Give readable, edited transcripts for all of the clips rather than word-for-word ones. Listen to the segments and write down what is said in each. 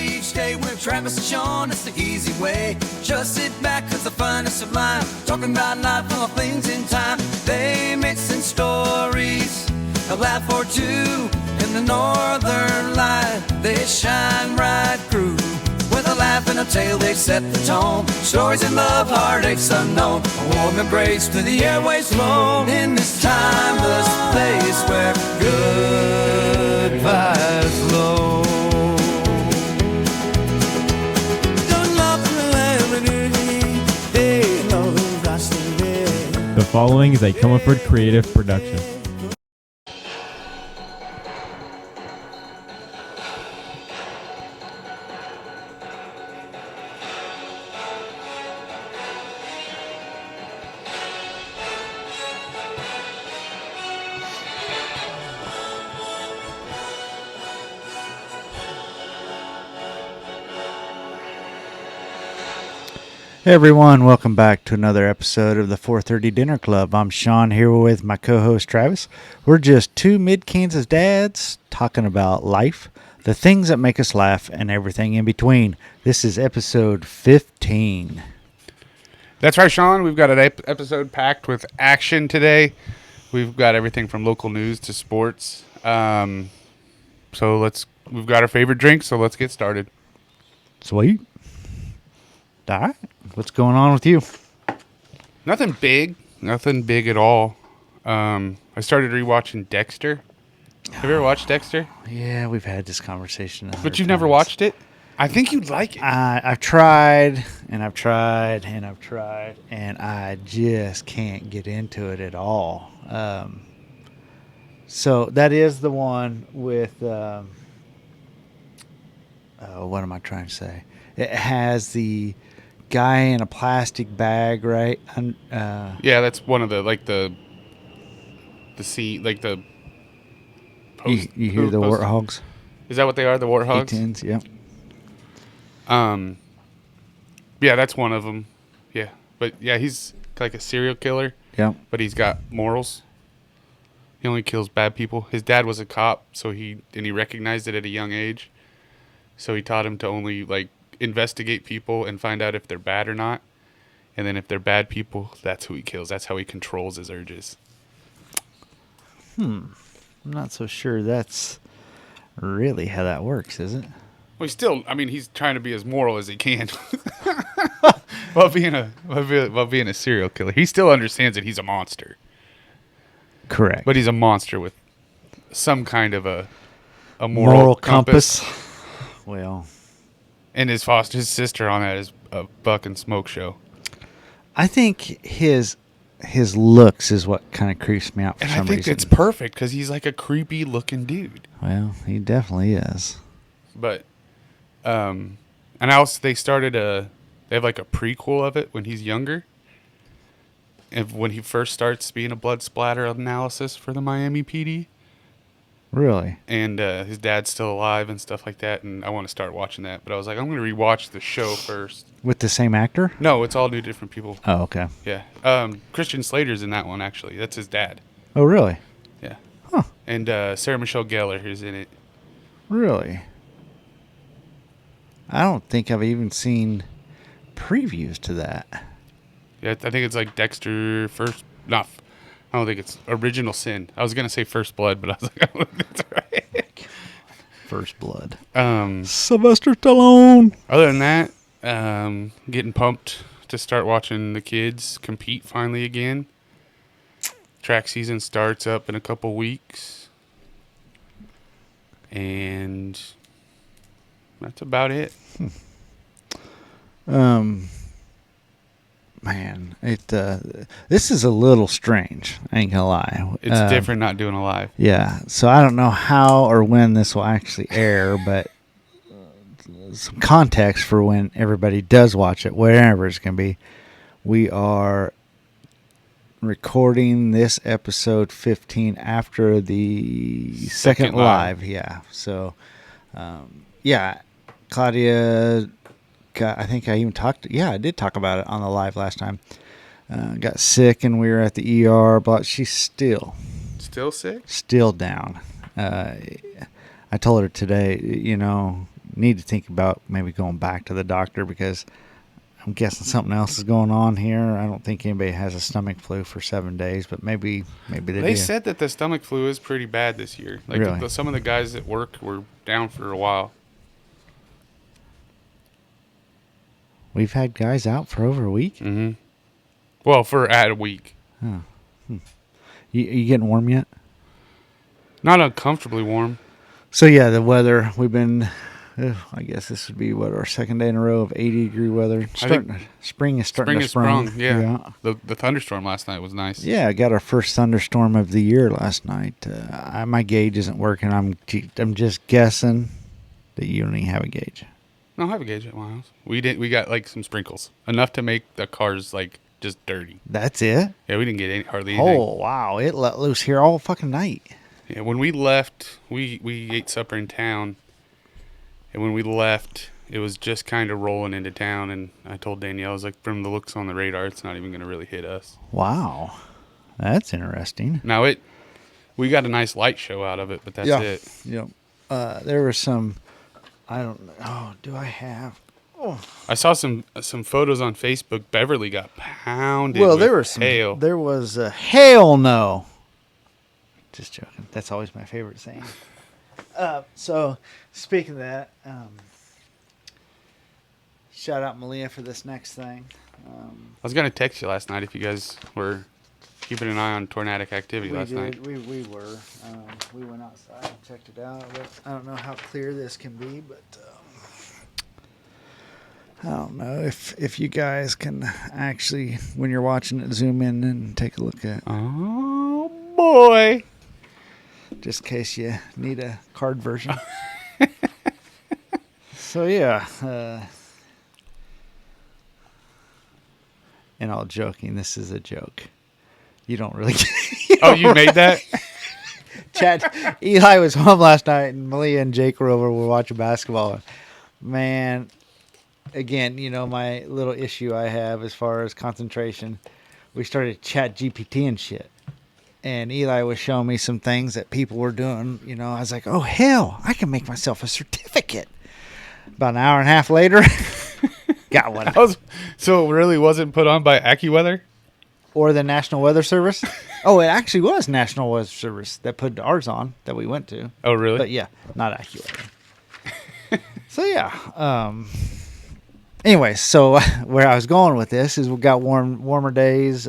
each day with Travis and Sean, it's the easy way. Just sit back, cause the fun is sublime. Talking about life, all things in time. They mixing stories, a laugh or two. In the northern light, they shine right through. With a laugh and a tale, they set the tone. Stories of love, heartaches unknown. A warm embrace to the airways flown. In this timeless place where good vibes flow. The following is a Comerford Creative production. Hey everyone, welcome back to another episode of the 4:30 Dinner Club. I'm Sean here with my co-host Travis. We're just two mid-Kansas dads talking about life, the things that make us laugh, and everything in between. This is episode 15. That's right, Sean. We've got an episode packed with action today. We've got everything from local news to sports. We've got our favorite drink, so let's get started. Sweet. All right. What's going on with you? Nothing big at all. I started rewatching Dexter. Have you ever watched Dexter? Yeah, we've had this conversation. But you've never watched it? I think you'd like it. I've tried, and I've tried, and I've tried, and I just can't get into it at all. So that is the one with, what am I trying to say? It has the guy in a plastic bag, right? Yeah, that's one of the scene, like the post. You hear the warthogs? Is that what they are? The warthogs? A-10s, yeah. Yeah, that's one of them. Yeah, but yeah, he's like a serial killer. Yeah. But he's got morals. He only kills bad people. His dad was a cop, so he recognized it at a young age. So he taught him to only investigate people and find out if they're bad or not. And then if they're bad people, that's who he kills. That's how he controls his urges. I'm not so sure that's really how that works, is it? Well, he's trying to be as moral as he can while being a serial killer. He still understands that he's a monster. Correct. But he's a monster with some kind of a moral compass. Well, and his sister on that is a fucking smoke show. I think his looks is what kind of creeps me out for some reason. And I think it's perfect because he's like a creepy looking dude. Well, he definitely is. But, and also they have like a prequel of it when he's younger. And when he first starts being a blood splatter analysis for the Miami PD. Really? And his dad's still alive and stuff like that, and I want to start watching that. But I was like, I'm going to rewatch the show first. With the same actor? No, it's all new different people. Oh, okay. Yeah. Christian Slater's in that one, actually. That's his dad. Oh, really? Yeah. Huh. And Sarah Michelle Gellar is in it. Really? I don't think I've even seen previews to that. Yeah, I think it's like Dexter first. I don't think it's Original Sin. I was going to say First Blood, but I was like, I don't think that's right. First Blood. Sylvester Stallone. Other than that, getting pumped to start watching the kids compete finally again. Track season starts up in a couple weeks. And that's about it. Man, this is a little strange. I ain't gonna lie. It's different not doing a live. Yeah, so I don't know how or when this will actually air, but some context for when everybody does watch it, wherever it's gonna be. We are recording this episode 15 after the second live. Yeah, so Claudia. I think I even I did talk about it on the live last time. Got sick and we were at the ER, but she's still sick? Still down. I told her today, need to think about maybe going back to the doctor because I'm guessing something else is going on here. I don't think anybody has a stomach flu for 7 days, but maybe they They do. said that the stomach flu is pretty bad this year. Like Really? some of the guys at work were down for a while. We've had guys out for over a week. Mm-hmm. Well, for a week. You getting warm yet? Not uncomfortably warm. So yeah, the weather. We've been. I guess this would be our second day in a row of 80-degree weather. Spring is starting to sprung. Yeah. The thunderstorm last night was nice. Yeah, I got our first thunderstorm of the year last night. My gauge isn't working. I'm just guessing that you don't even have a gauge. No, I have a gauge at my house. We got like some sprinkles, enough to make the cars like just dirty. That's it? Yeah, we didn't get hardly anything. Oh wow, it let loose here all fucking night. Yeah, when we left, we ate supper in town. And when we left, it was just kind of rolling into town. And I told Danielle, I was like, from the looks on the radar, it's not even going to really hit us. Wow. That's interesting. Now, we got a nice light show out of it, but that's it. Yeah. There were some, I don't know. Oh, do I have? Oh. I saw some photos on Facebook. Beverly got pounded Well, with there was some hail. There was a hell no. Just joking. That's always my favorite saying. So, speaking of that, shout out Malia for this next thing. I was going to text you last night if you guys were keeping an eye on tornadic activity last night. We were. We went outside and checked it out. But I don't know how clear this can be, but I don't know if you guys can actually, when you're watching it, zoom in and take a look at. Oh, boy. Just in case you need a card version. So, yeah. And all joking, this is a joke. You don't really get Oh, you made that? Chad, Eli was home last night, and Malia and Jake were over. We were watching basketball. Man, again, my little issue I have as far as concentration, we started chat GPT and shit. And Eli was showing me some things that people were doing. I was like, oh, hell, I can make myself a certificate. About an hour and a half later, got one. So it really wasn't put on by AccuWeather? Or the National Weather Service. Oh, it actually was National Weather Service that put ours on that we went to. Oh, really? But yeah, not AccuWeather. So yeah. Anyway, so where I was going with this is we got warmer days.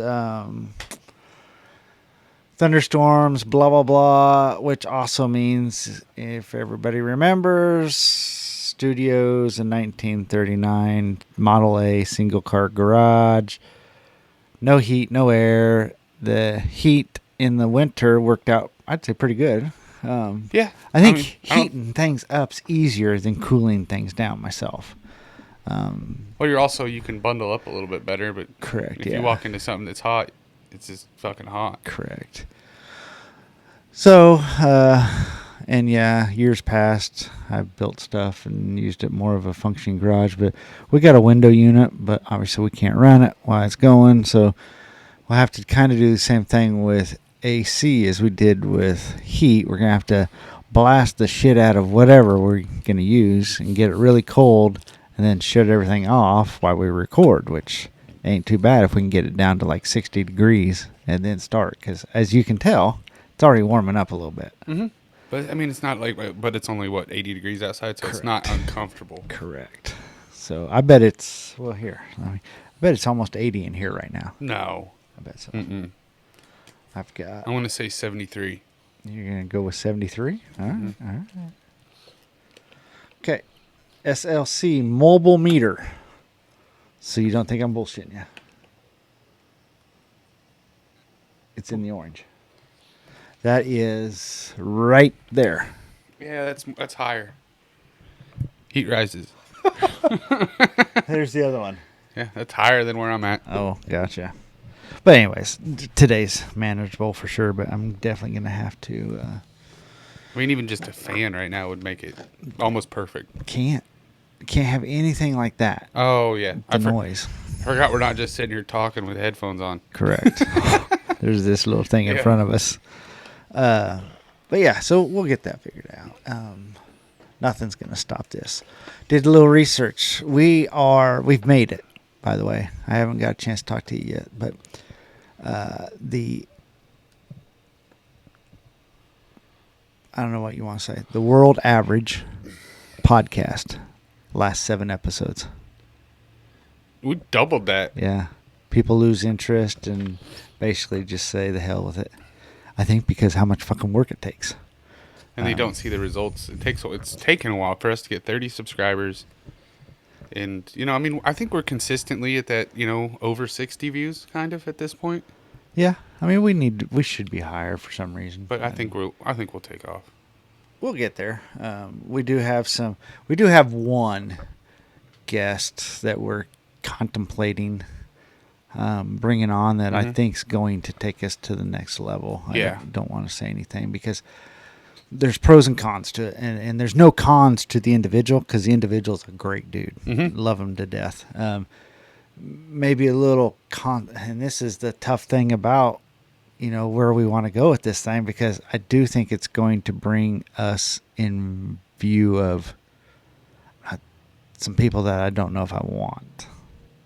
Thunderstorms, blah, blah, blah, which also means, if everybody remembers, studios in 1939, Model A, single-car garage, no heat, no air. The heat in the winter worked out, I'd say, pretty good. Yeah. I think heating things up's easier than cooling things down myself. Well, you can bundle up a little bit better, but Correct, if you walk into something that's hot, it's just fucking hot. Correct. So, and yeah, years past, I've built stuff and used it more of a functioning garage, but we got a window unit, but obviously we can't run it while it's going, so we'll have to kind of do the same thing with AC as we did with heat. We're going to have to blast the shit out of whatever we're going to use and get it really cold and then shut everything off while we record, which ain't too bad if we can get it down to like 60 degrees and then start, because as you can tell, it's already warming up a little bit. Mm-hmm. But I mean, it's not but it's only 80 degrees outside, so Correct. It's not uncomfortable. Correct. So I bet it's, I bet it's almost 80 in here right now. No. I bet so. Mm-mm. I've got. I want to say 73. You're going to go with 73? All right. Mm-hmm. All right. Okay. SLC mobile meter. So you don't think I'm bullshitting you? It's in the orange. That is right there. Yeah, that's higher. Heat rises. There's the other one. Yeah, that's higher than where I'm at. Oh, gotcha. But anyways, today's manageable for sure, but I'm definitely going to have to... I mean, even just a fan right now would make it almost perfect. Can't have anything like that. Oh, yeah. The noise. Forgot we're not just sitting here talking with headphones on. Correct. There's this little thing in front of us. But yeah, so we'll get that figured out. Nothing's going to stop this. Did a little research. We've made it, by the way. I haven't got a chance to talk to you yet, but I don't know what you want to say. The world average podcast, last 7 episodes. We doubled that. Yeah. People lose interest and basically just say the hell with it. I think because how much fucking work it takes. And they don't see the results. It's taken a while for us to get 30 subscribers. And, I think we're consistently at that, over 60 views kind of at this point. Yeah. I mean, we should be higher for some reason. But I think we'll take off. We'll get there. We do have one guest that we're contemplating bringing on that I think is going to take us to the next level. Yeah. I don't want to say anything because there's pros and cons to it, and there's no cons to the individual because the individual's a great dude. Love him to death. Maybe a little and this is the tough thing about where we want to go with this thing, because I do think it's going to bring us in view of some people that I don't know if I want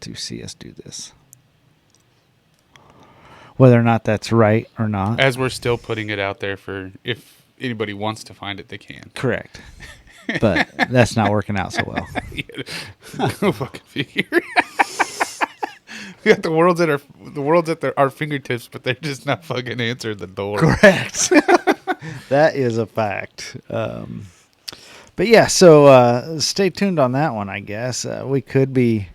to see us do this. Whether or not that's right or not. As we're still putting it out there for if anybody wants to find it, they can. Correct. But that's not working out so well. Go fucking figure. We got the world's at our fingertips, but they're just not fucking answering the door. Correct. That is a fact. But yeah, so stay tuned on that one, I guess. We could be...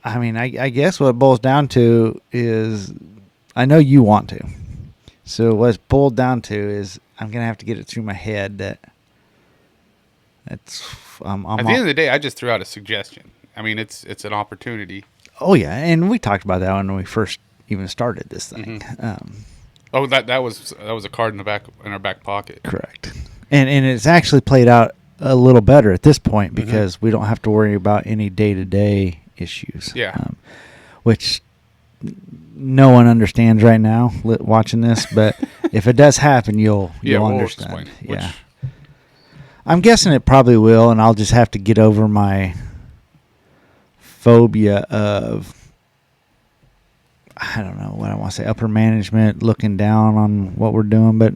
I guess what it boils down to is I know you want to. So what it's boiled down to is I'm going to have to get it through my head that it's... At the end of the day, I just threw out a suggestion. It's an opportunity. Oh, yeah. And we talked about that when we first even started this thing. That was a card in our back pocket. Correct. And it's actually played out a little better at this point because we don't have to worry about any day-to-day issues. Yeah. Which no one understands right now watching this, but if it does happen, you'll understand. Yeah. I'm guessing it probably will, and I'll just have to get over my phobia of, I don't know what I want to say, upper management looking down on what we're doing, but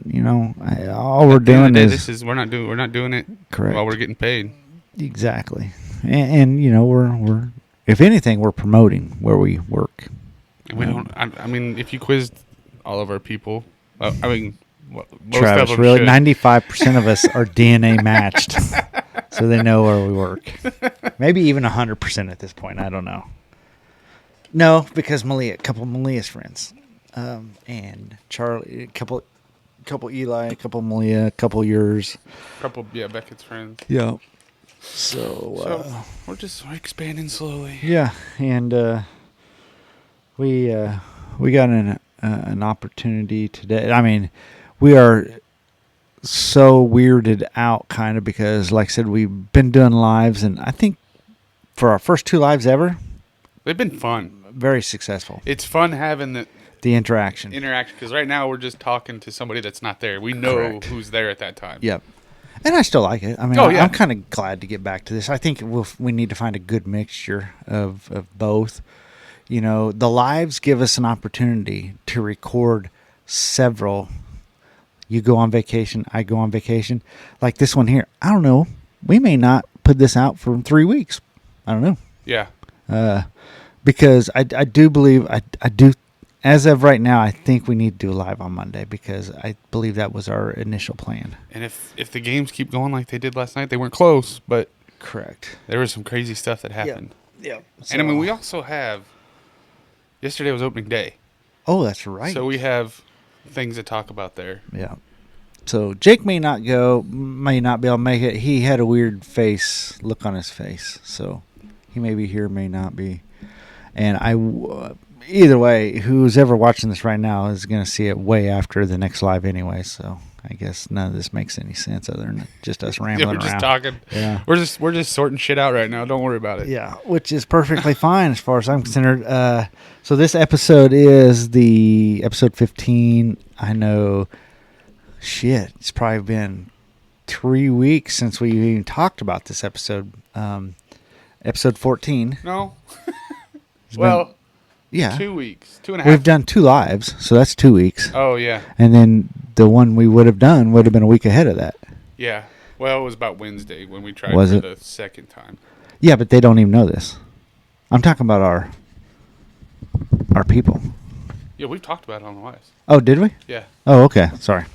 all we're doing is we're not doing it correct while we're getting paid. Exactly. And we're if anything, we're promoting where we work. We don't. If you quizzed all of our people, most Travis, of them really, should. 95% of us are DNA matched, so they know where we work. Maybe even 100% at this point. I don't know. No, because a couple of Malia's friends, and Charlie, a couple Eli, a couple Malia, a couple yours, Beckett's friends. Yeah. So we're expanding slowly. Yeah, and we got an opportunity today. We are so weirded out kind of because, like I said, we've been doing lives, and I think for our first 2 lives ever, they've been fun, very successful. It's fun having the interaction because right now we're just talking to somebody that's not there. We know Correct. who's there at that time. Yep. And I still like it. I'm kind of glad to get back to this. I think we need to find a good mixture of both. The lives give us an opportunity to record several. You go on vacation, I go on vacation. Like this one here. I don't know. We may not put this out for 3 weeks. I don't know. Yeah. Because I do believe, I do, as of right now, I think we need to do a live on Monday because I believe that was our initial plan. And if the games keep going like they did last night, they weren't close, but correct. There was some crazy stuff that happened. Yeah. So, And we also have, yesterday was opening day. Oh, that's right. So we have things to talk about there. Yeah. So Jake may not go, may not be able to make it. He had a weird look on his face. So he may be here, may not be. And either way, who's ever watching this right now is going to see it way after the next live anyway. So I guess none of this makes any sense other than just us rambling around. We're just talking. Yeah. We're just sorting shit out right now. Don't worry about it. Yeah, which is perfectly fine as far as I'm concerned. So this episode is the episode 15. I know, shit, it's probably been 3 weeks since we even talked about this episode. Episode 14. No. It's Well, been- yeah. 2 weeks. 2.5. We've done 2 lives, so that's 2 weeks. Oh, yeah. And then the one we would have done would have been a week ahead of that. Yeah. Well, it was about Wednesday when we tried Was for it? the second time. Yeah, but they don't even know this. I'm talking about our people. Yeah, we've talked about it on the lives. Oh, did we? Yeah. Oh, okay. Sorry.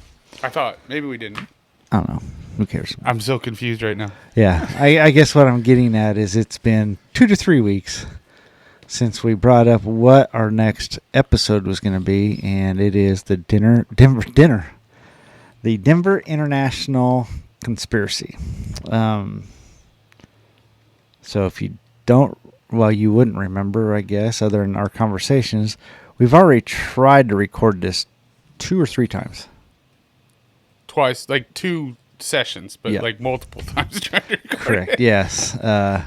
I thought. Maybe we didn't. I don't know. Who cares? I'm so confused right now. Yeah, I guess what I'm getting at is it's been 2 to 3 weeks since we brought up what our next episode was going to be, and it is the the Denver International Conspiracy. So if you don't, well, you wouldn't remember, I guess, other than our conversations, we've already tried to record this 2 or 3 times. Twice, like 2 sessions, but Yeah. like multiple times trying to record Correct. it. Yes. And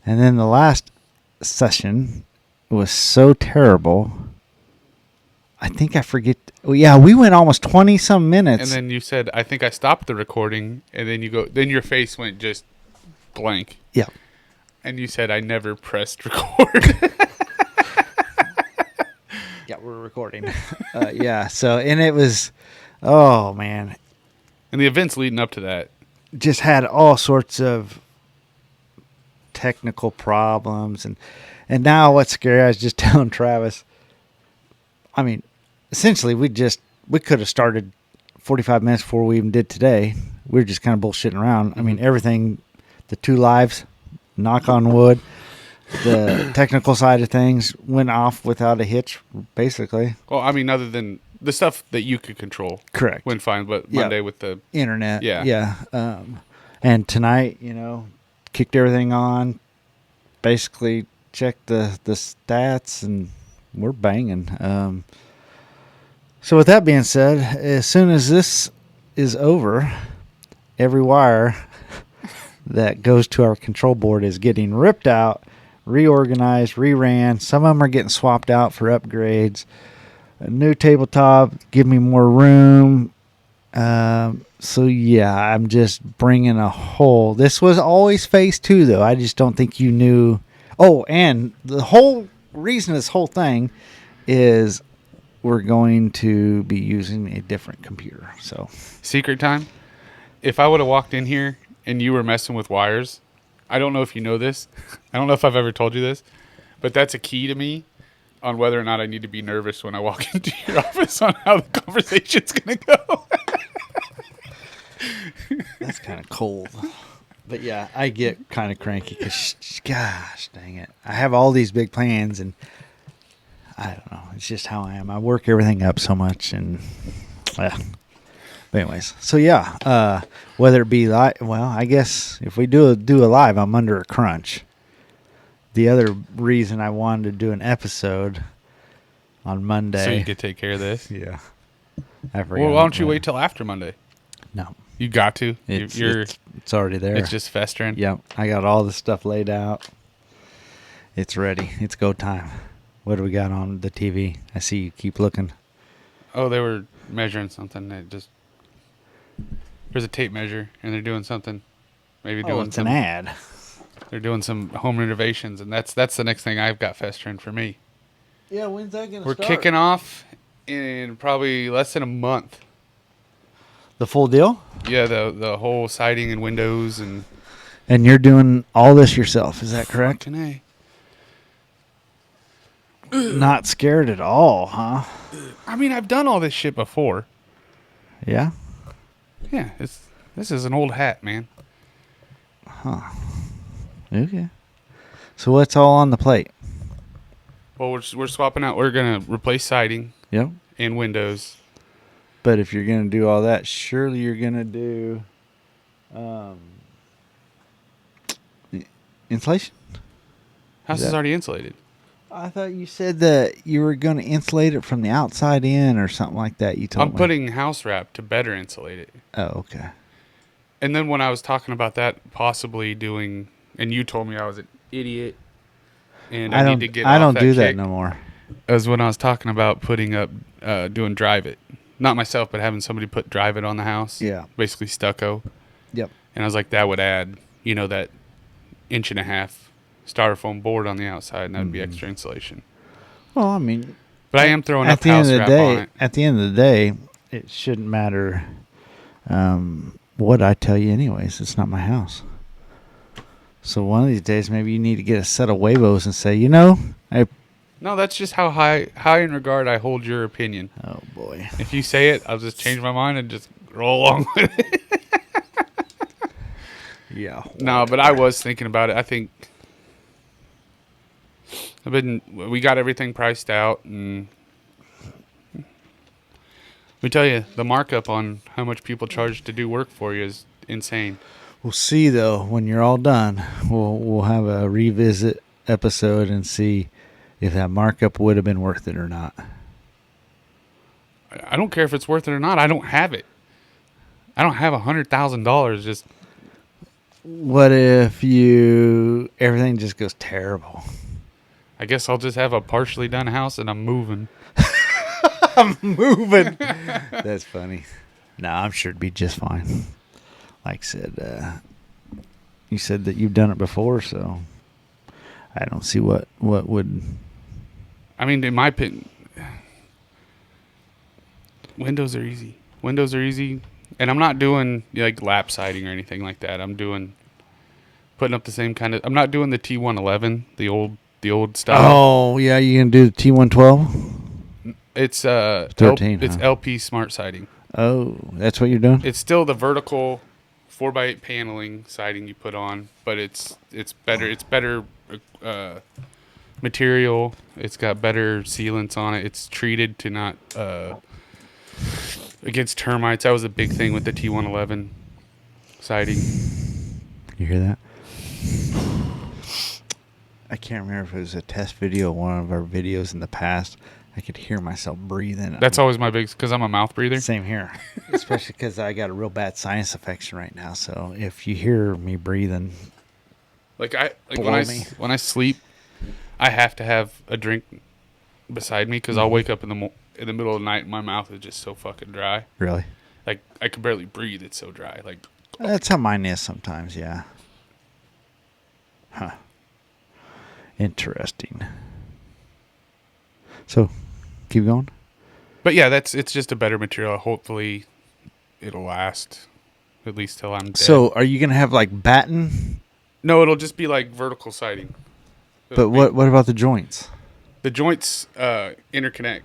then the last session was so terrible. I think I forget. Oh, yeah, we went almost 20 some minutes. And then you said, I think I stopped the recording. And then then your face went just blank. Yeah. And you said, I never pressed record. Yeah, we're recording. Yeah. So, and it was, oh man, And the events leading up to that. just had all sorts of technical problems. And now what's scary, I was just telling Travis, I mean, essentially we could have started 45 minutes before we even did today. We were just kind of bullshitting around. I mean, everything, the 2 lives, knock on wood, the technical side of things went off without a hitch, basically. Well, I mean, other than the stuff that you could control. Correct. Went fine, but Yeah. Monday with the... Internet. Yeah. Yeah. And tonight, kicked everything on, basically checked the stats, and we're banging. So with that being said, as soon as this is over, every wire that goes to our control board is getting ripped out, reorganized, reran. Some of them are getting swapped out for upgrades. A new tabletop, give me more room. So yeah, I'm just bringing a whole. This was always phase 2, though. I just don't think you knew. Oh, and the whole reason of this whole thing is we're going to be using a different computer. So Secret time. If I would have walked in here and you were messing with wires, I don't know if you know this. I don't know if I've ever told you this, but that's a key to me on whether or not I need to be nervous when I walk into your office on how the conversation's going to go. that's kind of cold. But yeah, I get kind of cranky because, gosh, dang it. I have all these big plans, and I don't know. It's just how I am. I work everything up so much, and but anyways. So yeah, whether it be live, well, I guess if we do a live, I'm under a crunch. The other reason I wanted to do an episode on Monday. So you could take care of this. Yeah. I forgot. Well, why don't you wait till after Monday? No. You got to. It's already there. It's just festering. Yep. I got all the stuff laid out. It's ready. It's go time. What do we got on the TV? I see you keep looking. Oh, they were measuring something. There's a tape measure, and they're doing something. Maybe Oh, doing it's some. an ad. They're doing some home renovations, and that's the next thing I've got festering for me. Yeah, when's that going to We're kicking off in probably less than a month. The full deal? Yeah, the whole siding and windows and. And you're doing all this yourself, is that correct? Fucking A. Not scared at all, huh? I mean, I've done all this shit before. Yeah? Yeah, this is an old hat, man. Okay. So what's all on the plate? Well, we're swapping out. We're gonna replace siding Yep. and windows. But if you're going to do all that, surely you're going to do insulation? House is already insulated. I thought you said that you were going to insulate it from the outside in or something like that. You told I'm me. putting house wrap to better insulate it. Oh, okay. And then when I was talking about that, possibly doing, and you told me I was an idiot, and I need to get. I off don't that do that kick, no more. as when I was talking about putting up, doing drive it, not myself, but having somebody drive it on the house. Yeah. Basically stucco. Yep. And I was like, that would add, that 1.5-inch styrofoam board on the outside, and that would be extra insulation. Well, I mean, But I am throwing at up the end house of the wrap day, on it. at the end of the day, it shouldn't matter what I tell you anyways. It's not my house. So one of these days, maybe you need to get a set of huevos and say, No, that's just how high in regard I hold your opinion. oh boy. If you say it, I'll just change my mind and just roll along with it. Yeah. No, but I was thinking about it. I think we got everything priced out, and we tell you the markup on how much people charge to do work for you is insane. We'll see though when you're all done. We'll have a revisit episode and see if that markup would have been worth it or not. I don't care if it's worth it or not. I don't have it. I don't have $100,000. Just what if everything just goes terrible? I guess I'll just have a partially done house and I'm moving. I'm moving. That's funny. No, I'm sure it'd be just fine. Like I said, you said that you've done it before, so I don't see what would. I mean, in my opinion, windows are easy. Windows are easy, and I'm not doing like lap siding or anything like that. I'm putting up the same kind of. I'm not doing the T111, the old style. Oh yeah, you gonna do the T112? It's 13. It's LP smart siding. Oh, that's what you're doing. It's still the vertical 4x8 paneling siding you put on, but it's better. It's better material. It's got better sealants on it. It's treated to not against termites. That was a big thing with the T111 siding. You hear that? I can't remember if it was a test video or one of our videos in the past. I could hear myself breathing. That's always my big, because I'm a mouth breather. Same here. Especially because I got a real bad sinus infection right now. So if you hear me breathing, when me. I sleep, I have to have a drink beside me because I'll wake up in the middle of the night and my mouth is just so fucking dry. Really? Like I can barely breathe. It's so dry. Like That's how mine is sometimes, yeah. Huh. Interesting. So, keep going. But yeah, it's just a better material. Hopefully, it'll last at least till I'm dead. So, are you gonna have like batten? No, it'll just be like vertical siding. But what about the joints? The joints interconnect.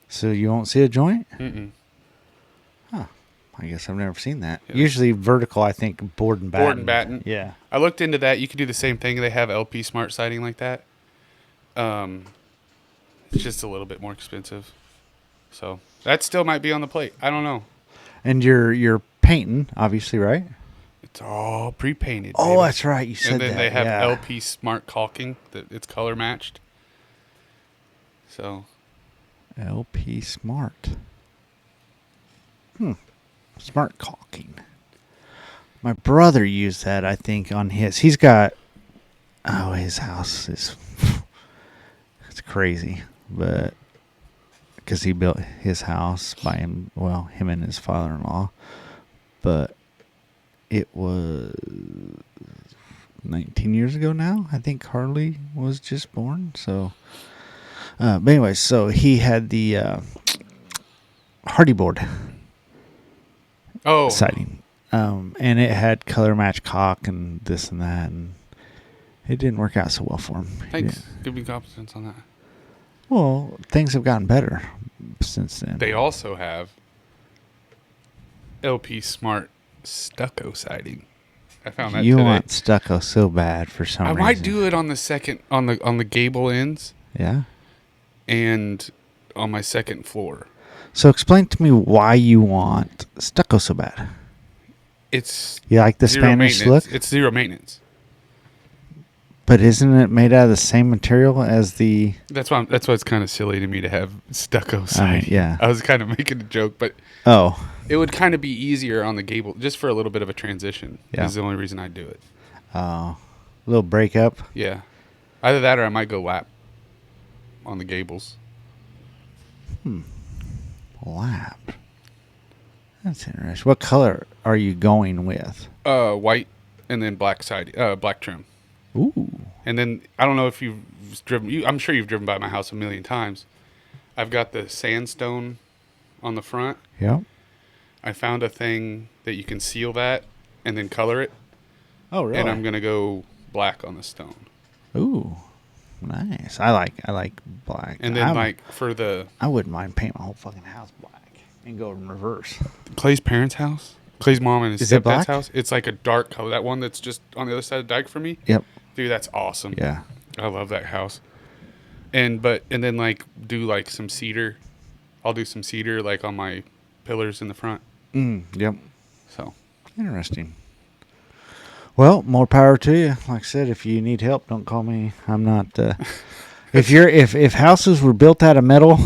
So you won't see a joint? Mm-mm. Huh. I guess I've never seen that. Yeah. Usually vertical, I think board and batten. Board and batten. Yeah. I looked into that. You could do the same thing. They have LP smart siding like that. It's just a little bit more expensive. So that still might be on the plate. I don't know. And you're painting, obviously, right? It's all pre-painted. Oh, baby. that's right. You said that. And then they have yeah. LP smart caulking that it's color matched. So LP Smart. Smart caulking. My brother used that, I think, on his. He's got. Oh, his house is. It's crazy, but because he built his house by him. Well, him and his father-in-law, but it was 19 years ago now. I think Harley was just born. So, but anyway, so he had the Hardy board siding, and it had color match caulk and this and that, and it didn't work out so well for him. Thanks. Give me compliments on that. Well, things have gotten better since then. They also have LP smart stucco siding. I found that you today. want stucco so bad for some reason. I might do it on the second on the gable ends. Yeah. And on my second floor. So explain to me why you want stucco so bad. It's You like the zero Spanish maintenance. look? It's zero maintenance. But isn't it made out of the same material as the... That's why it's kind of silly to me to have stucco siding. yeah. I was kind of making a joke, but Oh. it would kind of be easier on the gable, just for a little bit of a transition. Yeah. Is the only reason I do it. A little breakup. Yeah. Either that or I might go lap on the gables. Lap. That's interesting. What color are you going with? White and then black trim. Ooh. And then I don't know if you've driven. I'm sure you've driven by my house a million times. I've got the sandstone on the front. Yep. I found a thing that you can seal that and then color it. Oh, really? And I'm gonna go black on the stone. Ooh. Nice. I like black. And then for the I wouldn't mind painting my whole fucking house black and go in reverse. Clay's parents' house, Clay's mom and his Is it black? stepdad's house. It's like a dark color. That one that's just on the other side of the dike for me. Yep. Dude, that's awesome. Yeah. I love that house. And then like do like some cedar. I'll do some cedar like on my pillars in the front. Yep. So Interesting. Well, more power to you. Like I said, if you need help, don't call me. I'm not. If houses were built out of metal,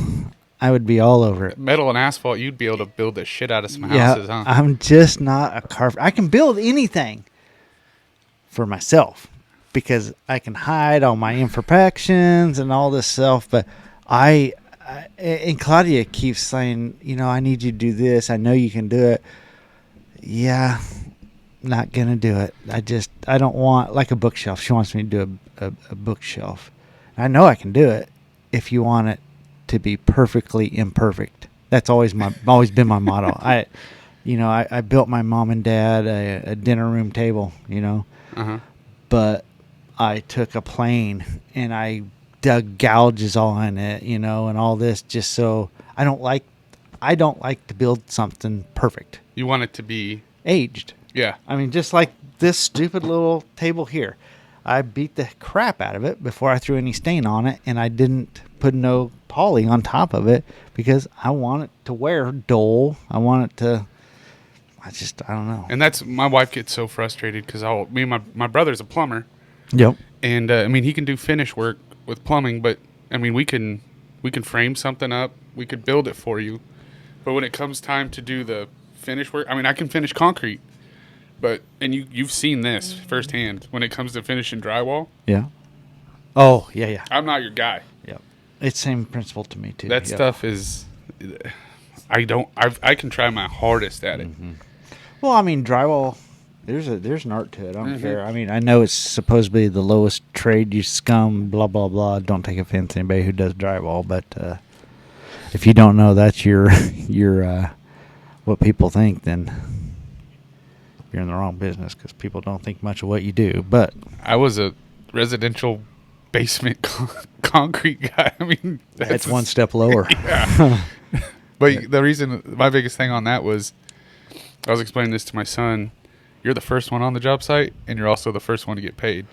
I would be all over it. metal and asphalt, you'd be able to build the shit out of some houses, huh? I'm just not a carpenter. I can build anything for myself because I can hide all my imperfections and all this stuff. But and Claudia keeps saying, I need you to do this. I know you can do it. Yeah, not gonna do it. I don't want like a bookshelf. She wants me to do a bookshelf. I know I can do it if you want it to be perfectly imperfect. That's always been my motto. I built my mom and dad a dinner room table, Uh-huh. but I took a plane and I dug gouges all in it, and all this just so I don't like to build something perfect. You want it to be Aged. Yeah. I mean, just like this stupid little table here. I beat the crap out of it before I threw any stain on it, and I didn't put no poly on top of it because I want it to wear dull. I want it to... I don't know. And that's my wife gets so frustrated because my brother's a plumber. Yep. And he can do finish work with plumbing, but we can frame something up. We could build it for you. But when it comes time to do the finish work, I can finish concrete. But you've seen this firsthand when it comes to finishing drywall. Yeah. Oh, yeah. I'm not your guy. Yep. It's same principle to me too. That stuff is I can try my hardest at it. Mm-hmm. Well, drywall, there's an art to it. I don't care. I know it's supposedly the lowest trade, you scum, blah, blah, blah. Don't take offense to anybody who does drywall, but if you don't know that's your what people think, then you're in the wrong business because people don't think much of what you do. But I was a residential basement concrete guy. that's one step lower. Yeah. But the reason, my biggest thing on that was, I was explaining this to my son. You're the first one on the job site, and you're also the first one to get paid.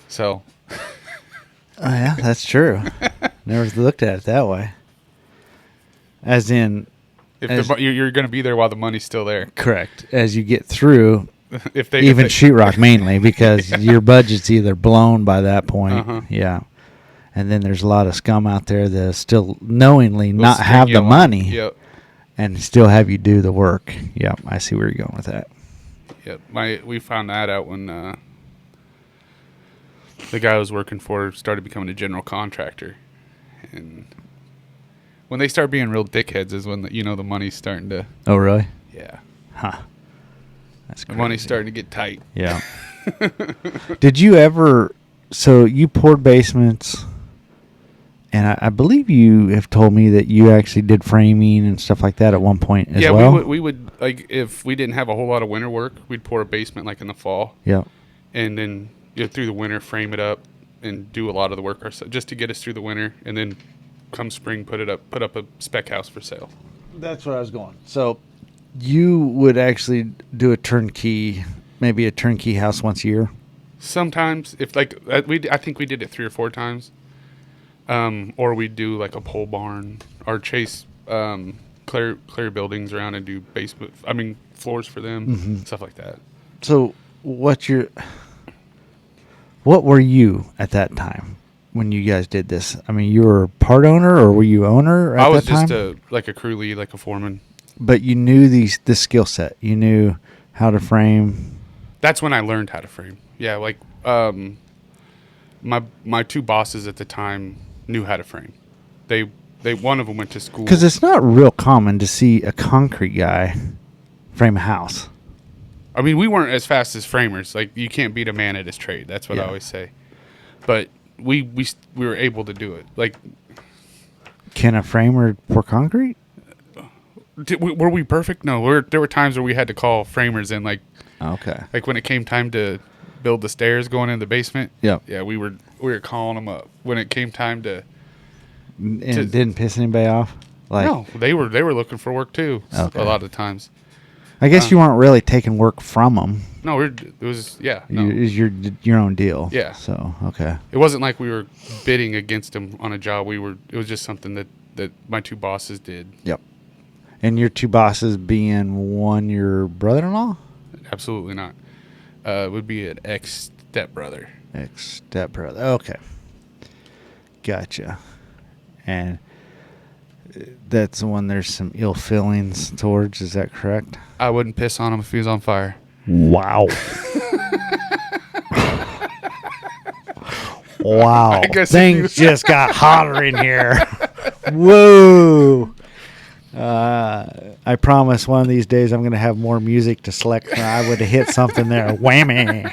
So. Oh, yeah, that's true. Never looked at it that way. As in, you're going to be there while the money's still there. Correct. As you get through, if they sheetrock mainly, because your budget's either blown by that point. Uh-huh. Yeah. And then there's a lot of scum out there that still knowingly not have the money. Yep. And still have you do the work. Yep, I see where you're going with that. Yep. We found that out when the guy I was working for started becoming a general contractor. And when they start being real dickheads is when the money's starting to... Oh, really? Yeah. Huh. That's crazy. The money's starting to get tight. Yeah. Did you ever... So you poured basements... And I believe you have told me that you actually did framing and stuff like that at one point as well. Yeah, we would like if we didn't have a whole lot of winter work, we'd pour a basement like in the fall. Yeah. And then through the winter, frame it up and do a lot of the work ourselves just to get us through the winter. And then come spring, put up a spec house for sale. That's where I was going. So you would actually do maybe a turnkey house once a year? Sometimes, if I think we did it 3 or 4 times. Or we'd do like a pole barn or chase clear buildings around and do basement. Floors for them, stuff like that. So, what were you at that time when you guys did this? You were part owner or were you owner at that time? I was just a crew lead, like a foreman. But you knew the skill set. You knew how to frame. That's when I learned how to frame. Yeah, like my 2 bosses at the time knew how to frame. They one of them went to school. Because it's not real common to see a concrete guy frame a house. I mean, we weren't as fast as framers. Like, you can't beat a man at his trade. That's what I always say. But we were able to do it. Like, can a framer pour concrete? Were we perfect? No. There were times where we had to call framers in, like, Okay. like when it came time to build the stairs going in the basement. Yep. Yeah, we were calling them up when it came time to. And it didn't piss anybody off. Like, No, they were looking for work too. Okay. A lot of times. I guess you weren't really taking work from them. No, it was No. It was your own deal. Yeah. So okay. It wasn't like we were bidding against them on a job. It was just something that my two bosses did. Yep. And your two bosses being one your brother-in-law? Absolutely not. It would be an ex-stepbrother. Ex-stepbrother. Okay. Gotcha. And that's the one there's some ill feelings towards. Is that correct? I wouldn't piss on him if he was on fire. Wow. Wow. I guess Things just got hotter in here. Whoa. I promise one of these days I'm going to have more music to select. I would have hit something there. Whammy.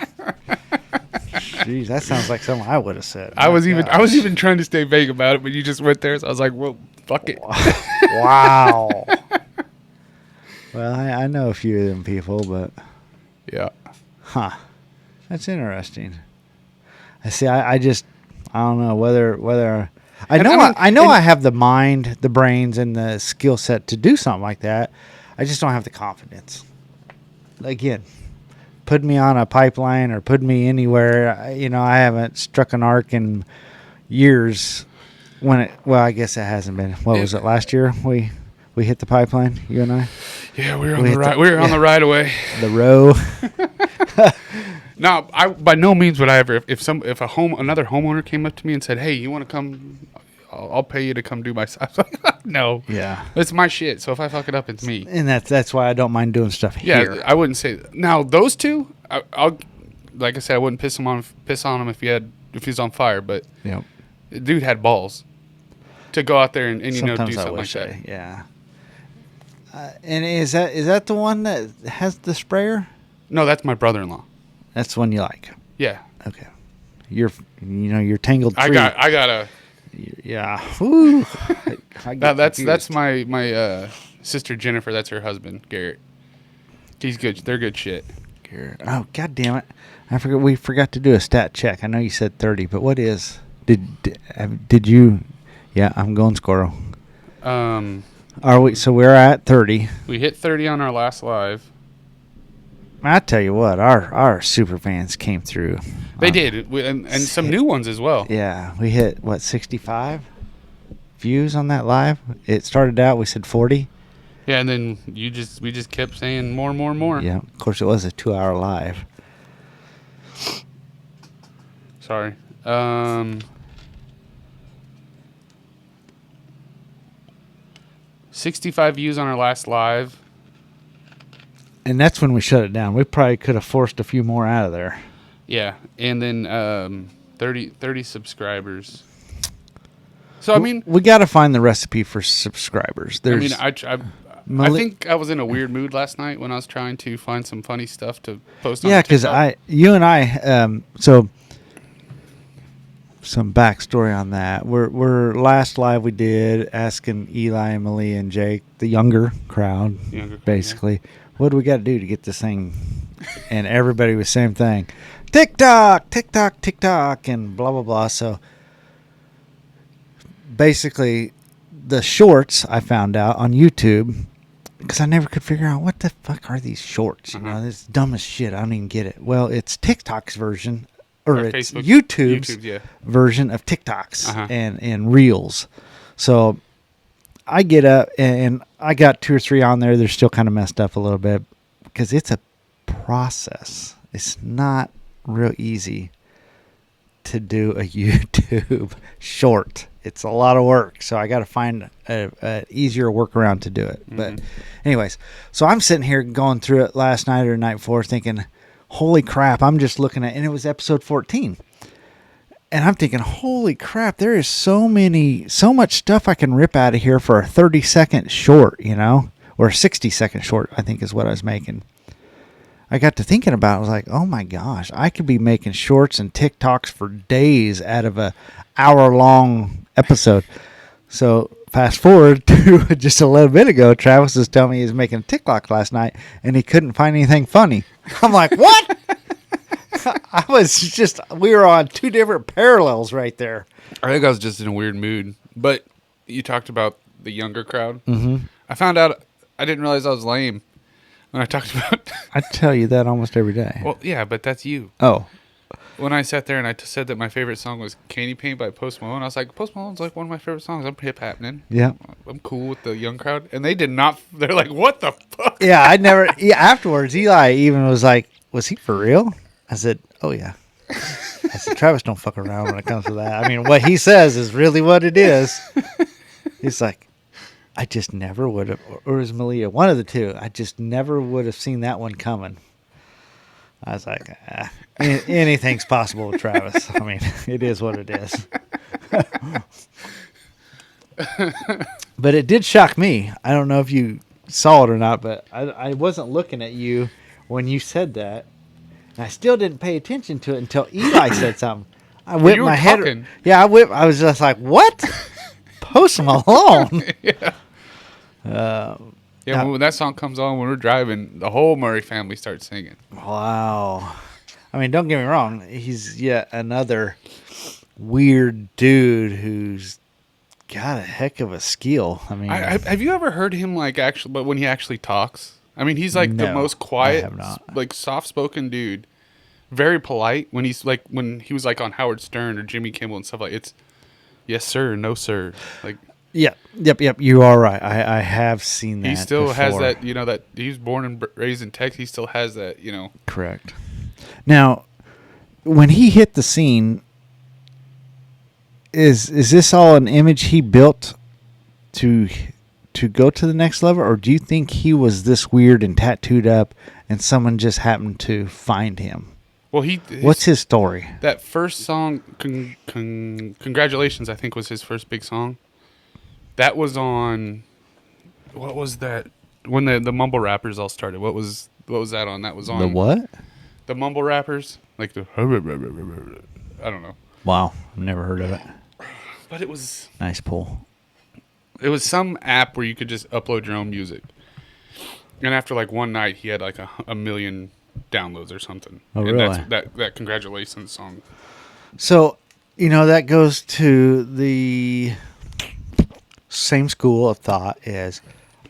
Jeez, that sounds like something I would have said. I was even trying to stay vague about it, but you just went there, so I was like, well, fuck it. Wow. Well, I know a few of them people, but Yeah. huh, that's interesting. I see. I don't know whether I know I have the mind, the brains, and the skill set to do something like that. I just don't have the confidence. Again, put me on a pipeline or put me anywhere. I haven't struck an arc in years. I guess it hasn't been. What was it, last year? We hit the pipeline, you and I. Yeah, we were on the right away. The row. No, by no means would I ever. If another homeowner came up to me and said, "Hey, you want to come? I'll pay you to come do my stuff." No. Yeah. It's my shit. So if I fuck it up, it's me. And that's why I don't mind doing stuff here. Yeah, I wouldn't say that. Now those two, I'll like I said, I wouldn't piss on him if he was on fire. But Yep. the dude had balls to go out there and do Sometimes something like that. Yeah. And is that the one that has the sprayer? No, that's my brother-in-law. That's the one you like. Yeah. Okay. Your tangled tree. I got a. Yeah. Whew. That's my sister Jennifer. That's her husband Garrett. He's good. They're good shit. Garrett. Oh, god damn it! We forgot to do a stat check. I know you said 30, but what is? Did you? Yeah, I'm going squirrel. Are we? So we're at 30. We hit 30 on our last live. I tell you what, our super fans came through. They did, and some new ones as well. Yeah, we hit 65 views on that live. It started out, we said 40. Yeah, and then we just kept saying more. Yeah, of course it was a 2-hour live. Sorry. 65 views on our last live. And that's when we shut it down. We probably could have forced a few more out of there. Yeah, and then 30 subscribers. So I mean, we got to find the recipe for subscribers. I think I was in a weird mood last night when I was trying to find some funny stuff to post on TikTok. Yeah, because you and I, so some backstory on that. We're last live we did asking Eli, Emily, and Jake, the younger crowd, basically. Yeah. What do we got to do to get this thing? And everybody was same thing. TikTok, and blah, blah, blah. So basically the shorts I found out on YouTube, because I never could figure out what the fuck are these shorts. You know, this dumb as shit. I don't even get it. Well, it's TikTok's version, or it's YouTube's version of TikToks and Reels. So I get up and I got 2 or 3 on there. They're still kind of messed up a little bit because it's a process. It's not real easy to do a YouTube short. It's a lot of work. So I got to find a easier workaround to do it. Mm-hmm. But anyways, so I'm sitting here going through it last night or the night before thinking, holy crap, I'm just looking at, and it was episode 14. And I'm thinking, holy crap, there is so much stuff I can rip out of here for a 30-second short, or a 60-second short, I think is what I was making. I got to thinking about it. I was like, oh my gosh, I could be making shorts and TikToks for days out of a hour-long episode. So fast forward to just a little bit ago, Travis was telling me he was making a TikTok last night, and he couldn't find anything funny. I'm like, what? We were on two different parallels right there. I think I was just in a weird mood. But you talked about the younger crowd. Mm-hmm. I found out I didn't realize I was lame when I talked about. I tell you that almost every day. Well, yeah, but that's you. Oh. When I sat there and I said that my favorite song was Candy Paint by Post Malone, I was like, Post Malone's like one of my favorite songs. I'm hip happening. Yeah. I'm cool with the young crowd. And they did not. They're like, what the fuck? Yeah, afterwards, Eli even was like, was he for real? I said, oh, yeah. I said, Travis don't fuck around when it comes to that. I mean, what he says is really what it is. He's like, I just never would have, or it was Malia, one of the two. I just never would have seen that one coming. I was like, anything's possible with Travis. I mean, it is what it is. But it did shock me. I don't know if you saw it or not, but I wasn't looking at you when you said that. And I still didn't pay attention to it until Eli said something. I whipped my head. Talking. Yeah, I was just like, what? Post Malone. Yeah. Now, when that song comes on, when we're driving, the whole Murray family starts singing. wow. I mean, don't get me wrong. He's yet another weird dude who's got a heck of a skill. I mean, have you ever heard him but when he actually talks? I mean, he's like the No, most quiet, I have not. like soft-spoken dude. Very polite when when he was like on Howard Stern or Jimmy Kimmel and stuff like it's yes sir, no sir. Like yep. You are right. I have seen that. he still has before. that, that he was born and raised in Texas. He still has that, Correct. Now, when he hit the scene, is this all an image he built to go to the next level, or do you think he was this weird and tattooed up, and someone just happened to find him? Well, what's his story? That first song, Congratulations, I think was his first big song. That was on, what was that? When the mumble rappers all started. What was that on? That was on The what? The mumble rappers, like the I don't know. Wow, I've never heard of it. But it was Nice pull. It was some app where you could just upload your own music. And after like one night, he had like a million downloads or something. Oh, and really? That's that Congratulations song. So, that goes to the same school of thought as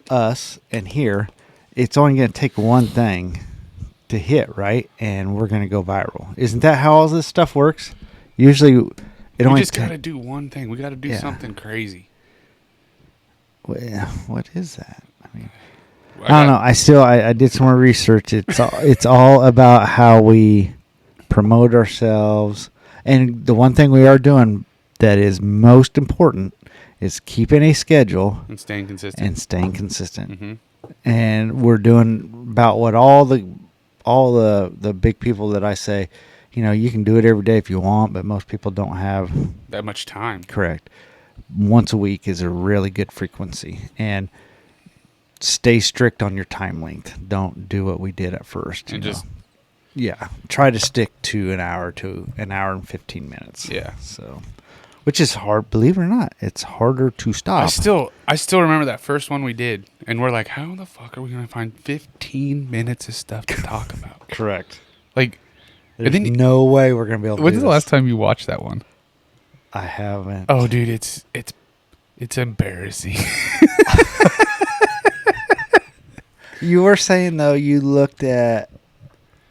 us and here. It's only going to take one thing to hit, right? And we're going to go viral. Isn't that how all this stuff works? Usually, We just got to do one thing. We got to do something crazy. Well, what is that? I mean, I don't know. I did some more research. It's all about how we promote ourselves. And the one thing we are doing that is most important is keeping a schedule And staying consistent. Mm-hmm. And we're doing about what all the big people that I say, you can do it every day if you want, but most people don't have that much time. Correct. Once a week is a really good frequency, and stay strict on your time length. Don't do what we did at first. And just try to stick to an hour to an hour and 15 minutes. Yeah. So, which is hard, believe it or not. It's harder to stop. I still remember that first one we did, and we're like, how the fuck are we gonna find 15 minutes of stuff to talk about? Correct. Like, there's no way we're gonna be able to. When's do the this. last time you watched that one? I haven't. Oh, dude, it's embarrassing. You were saying though you looked at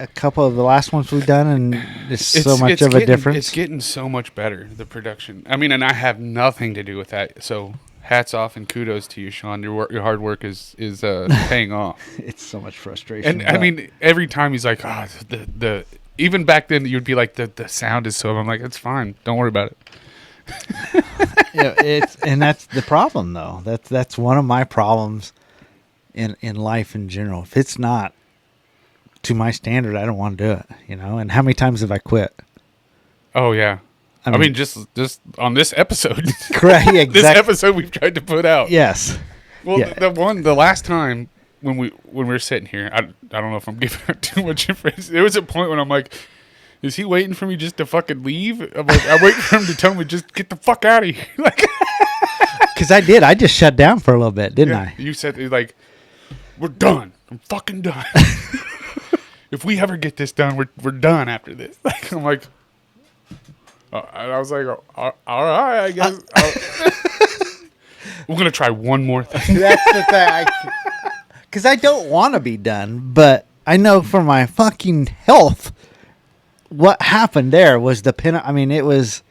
a couple of the last ones we've done, and there's so much of a difference. It's getting so much better, the production. I mean, and I have nothing to do with that. So hats off and kudos to you, Sean. Your hard work is paying off. It's so much frustration. And I mean, every time he's like, oh, the even back then you'd be like, the sound is so. I'm like, it's fine. Don't worry about it. And that's the problem though. That's one of my problems in life in general. If it's not to my standard, I don't want to do it, And how many times have I quit? Oh yeah. I mean, just on this episode. Correct. Yeah, This exactly. episode we've tried to put out. Yes. Well, Yeah. the last time when we were sitting here, I don't know if I'm giving out too much information. There was a point when I'm like, is he waiting for me just to fucking leave? I'm waiting for him to tell me just get the fuck out of here. Like, Because I did. I just shut down for a little bit, didn't I? you said like, we're done. I'm fucking done. If we ever get this done, we're done after this. Like, I'm like, and I was like, all right, I guess. We're gonna try one more thing. That's the thing. Because I don't want to be done, but I know for my fucking health, what happened there was the pin. I mean, it was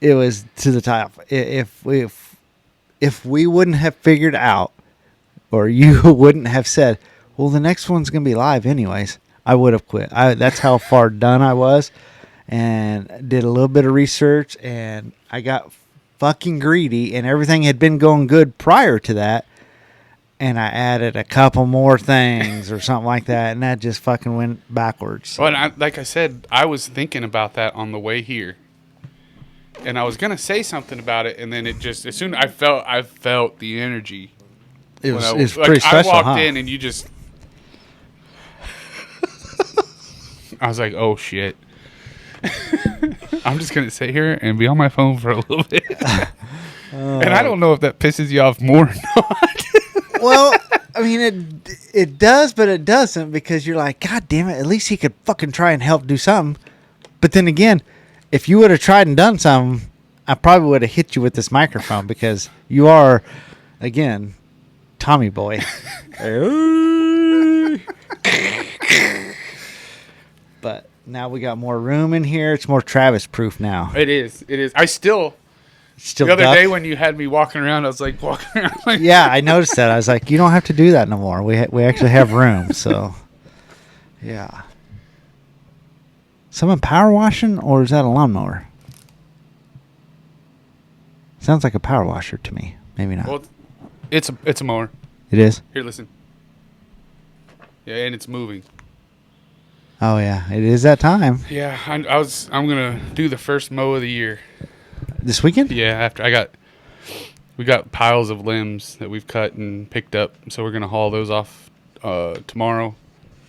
to the top. If we wouldn't have figured out, or you wouldn't have said, well, the next one's gonna be live anyways, I would have quit. That's how far done I was, and did a little bit of research, and I got fucking greedy, and everything had been going good prior to that, and I added a couple more things or something like that, and that just fucking went backwards. Well, like I said, I was thinking about that on the way here, and I was gonna say something about it, and then it just as soon I felt the energy. It was Like, pretty special, I walked huh? in and you just, I was like, oh shit. I'm just gonna sit here and be on my phone for a little bit, and I don't know if that pisses you off more or not. Well, I mean, it does, but it doesn't, because you're like, God damn it, at least he could fucking try and help do something. But then again, if you would have tried and done something, I probably would have hit you with this microphone, because you are, again, Tommy boy. But now we got more room in here. It's more Travis proof now. It is. I still Still the other duck? day when you had me walking around, I was like walking around like, Yeah, I noticed that. I was like, you don't have to do that no more. We actually have room. So, yeah. Someone power washing, or is that a lawnmower? Sounds like a power washer to me. Maybe not. well, it's a mower. It is? Here, listen. Yeah, and it's moving. Oh, yeah. It is that time. Yeah, I'm gonna do the first mow of the year. This weekend? Yeah, after we got piles of limbs that we've cut and picked up, so we're gonna haul those off tomorrow,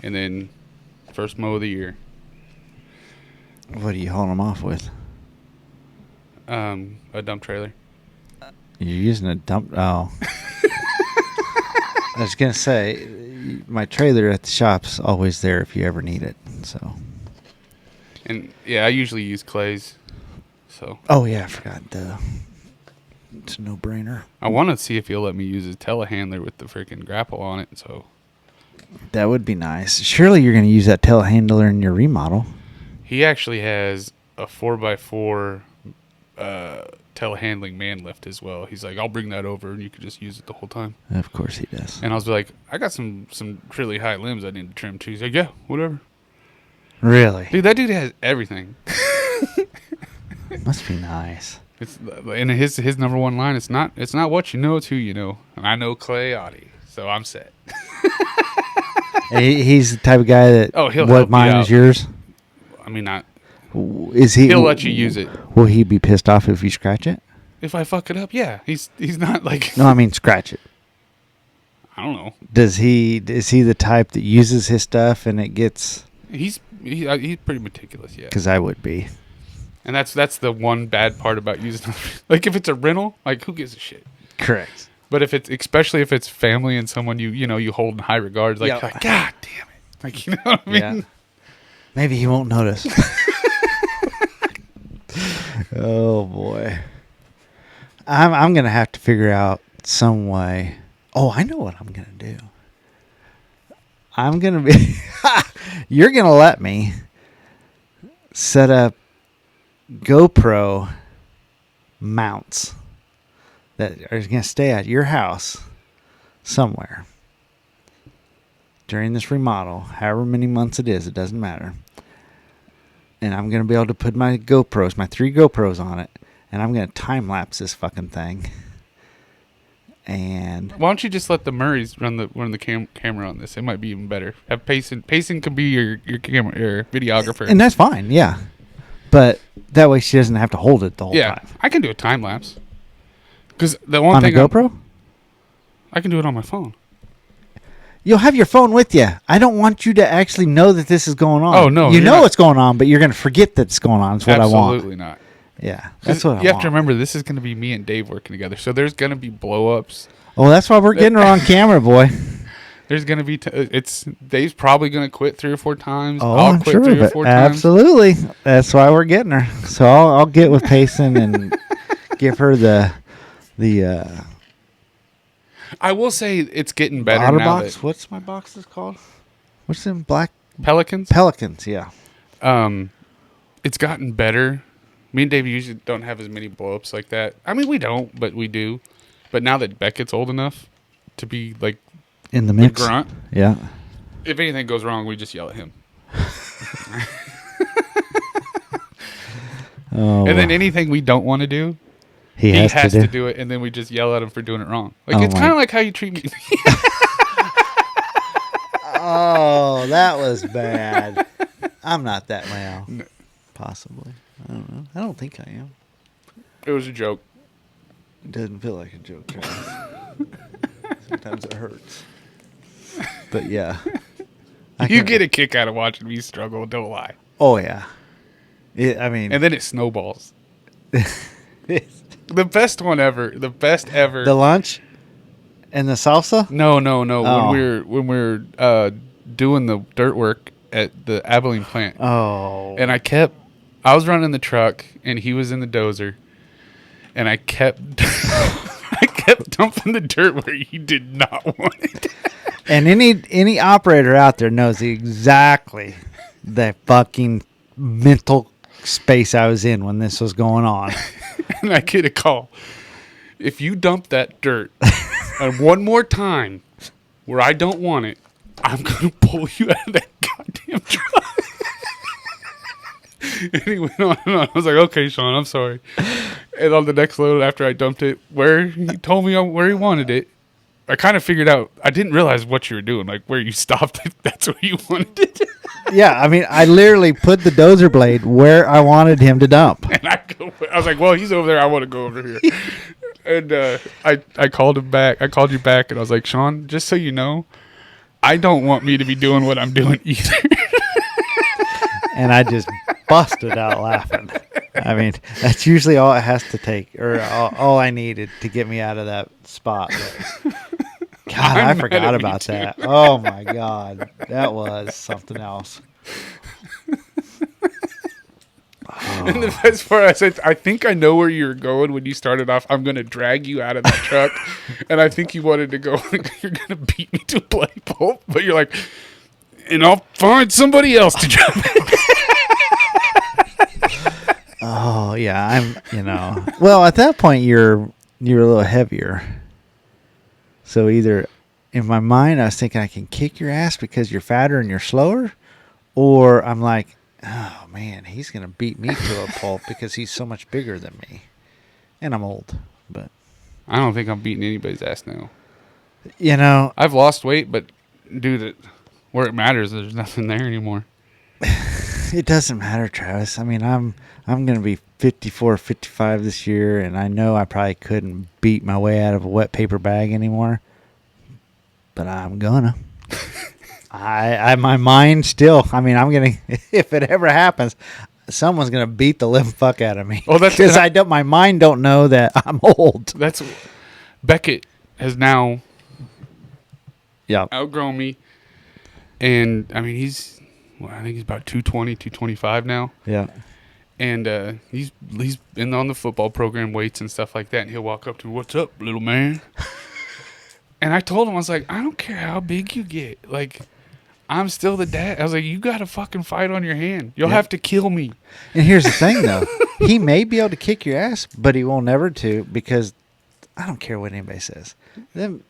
and then first mow of the year. What are you hauling them off with? A dump trailer. You're using a dump. Oh. I was going to say, my trailer at the shop's always there if you ever need it. So. And yeah, I usually use Clay's. So Oh, yeah. I forgot. It's a no-brainer. I want to see if he'll let me use his telehandler with the freaking grapple on it. So That would be nice. Surely you're going to use that telehandler in your remodel. he actually has a 4x4 telehandling man lift as well. He's like, I'll bring that over and you can just use it the whole time. Of course he does. And I was like, I got some really high limbs I need to trim too. He's like, yeah, whatever. Really? Dude, that dude has everything. Must be nice. It's and his number one line. It's not what you know, it's who you know. And I know Clay Audie, so I'm set. He's the type of guy that. Oh, he'll what help you mine out. is yours? I mean, not. Is he? He'll let you use it. Will he be pissed off if you scratch it? If I fuck it up, yeah. He's not like. No, I mean scratch it. I don't know. Is he the type that uses his stuff and it gets? He's pretty meticulous, yeah. Because I would be. And that's the one bad part about using. Like if it's a rental, like who gives a shit? Correct. But especially if it's family and someone you hold in high regards, like, Yeah. like God damn it, like you know what I mean? Yeah. Maybe he won't notice. Oh boy. I'm gonna have to figure out some way. Oh, I know what I'm gonna do. I'm gonna be. You're gonna let me set up GoPro mounts that are gonna stay at your house somewhere during this remodel, however many months it is, it doesn't matter. And I'm going to be able to put my 3 GoPros on it, and I'm going to time lapse this fucking thing. And Why don't you just let the Murrays run the camera on this? It might be even better. Have Payson. Payson could be your camera, your videographer. and that's fine, yeah. But that way she doesn't have to hold it the whole time. I can do a time lapse. Because the one On a thing GoPro? I can do it on my phone. You'll have your phone with you. I don't want you to actually know that this is going on. Oh, no, You you're know not. what's going on, but you're going to forget that it's going on. That's what I want. Absolutely not. Yeah, that's what I want. You have to remember, this is going to be me and Dave working together. So there's going to be blow-ups. Oh, that's why we're getting her on camera, boy. There's going to be... Dave's probably going to quit 3 or 4 times. Oh, I'll I'm quit sure 3 of or it. 4 times. Absolutely. That's why we're getting her. So I'll get with Payson and give her the I will say it's getting better otter now. box. What's my box is called? What's in black? Pelicans? Pelicans, yeah. It's gotten better. Me and Dave usually don't have as many blow-ups like that. I mean, we don't, but we do. But now that Beckett's old enough to be like In the the mix. grunt, Yeah. if anything goes wrong, we just yell at him. Oh, And then anything we don't want to do, he he has, has to to do. do it, and then we just yell at him for doing it wrong. Like Oh it's my- kind of like how you treat me. Oh, that was bad. I'm not that well. Possibly. I don't know. I don't think I am. It was a joke. It doesn't feel like a joke, Travis. Sometimes it hurts. But yeah. You get a kick out of watching me struggle. Don't lie. Oh, yeah. I mean, And then it snowballs. The best one ever. The best ever. the lunch and the salsa? No. Oh. When we're doing the dirt work at the Abilene plant, Oh. and I was running the truck, and he was in the dozer, and I kept dumping the dirt where he did not want it. And any operator out there knows exactly the fucking mental space I was in when this was going on. And I get a call. If you dump that dirt one more time where I don't want it, I'm going to pull you out of that goddamn truck. And he went on and on. I was like, okay, Sean, I'm sorry. And on the next load after I dumped it, where he told me where he wanted it, I kind of figured out, I didn't realize what you were doing, like where you stopped it, that's where you wanted it. Yeah, I mean, I literally put the dozer blade where I wanted him to dump. And I was like, well, he's over there, I want to go over here. And I called him back. I called you back, and I was like, Sean, just so you know, I don't want me to be doing what I'm doing either. And I just busted out laughing. I mean, that's usually all it has to take, or all I needed to get me out of that spot. But, God, I'm I mad forgot at me about too. that. Oh, my God. That was something else. And the best part, I said, I think I know where you're going when you started off. I'm going to drag you out of that truck. And I think you wanted to go, you're going to beat me to a bloody pulp. But you're like, and I'll find somebody else to drive it. Oh, yeah. Well, at that point, you're a little heavier. So either in my mind, I was thinking I can kick your ass because you're fatter and you're slower. Or I'm like, oh, man, he's going to beat me to a pulp because he's so much bigger than me. And I'm old. But, I don't think I'm beating anybody's ass now. I've I've lost weight, but dude, where it matters, there's nothing there anymore. it doesn't matter, Travis. I mean, I'm going to be 54, 55 this year, and I know I probably couldn't beat my way out of a wet paper bag anymore. But I'm gonna. My mind still. I mean, I'm gonna. If it ever happens, someone's gonna beat the living fuck out of me. Oh, that's because I don't. My mind don't know that I'm old. That's Beckett has now Yeah. outgrown me, and I mean I think he's about 220, 225 now, Yeah. and he's been on the football program, weights and stuff like that, and he'll walk up to me, "What's up, little man?" And I told him, I was like, I don't care how big you get, like, I'm still the dad. I was like, you got a fucking fight on your hand. You'll have to kill me. And here's the thing, though. He may be able to kick your ass, but he will never to, because I don't care what anybody says. The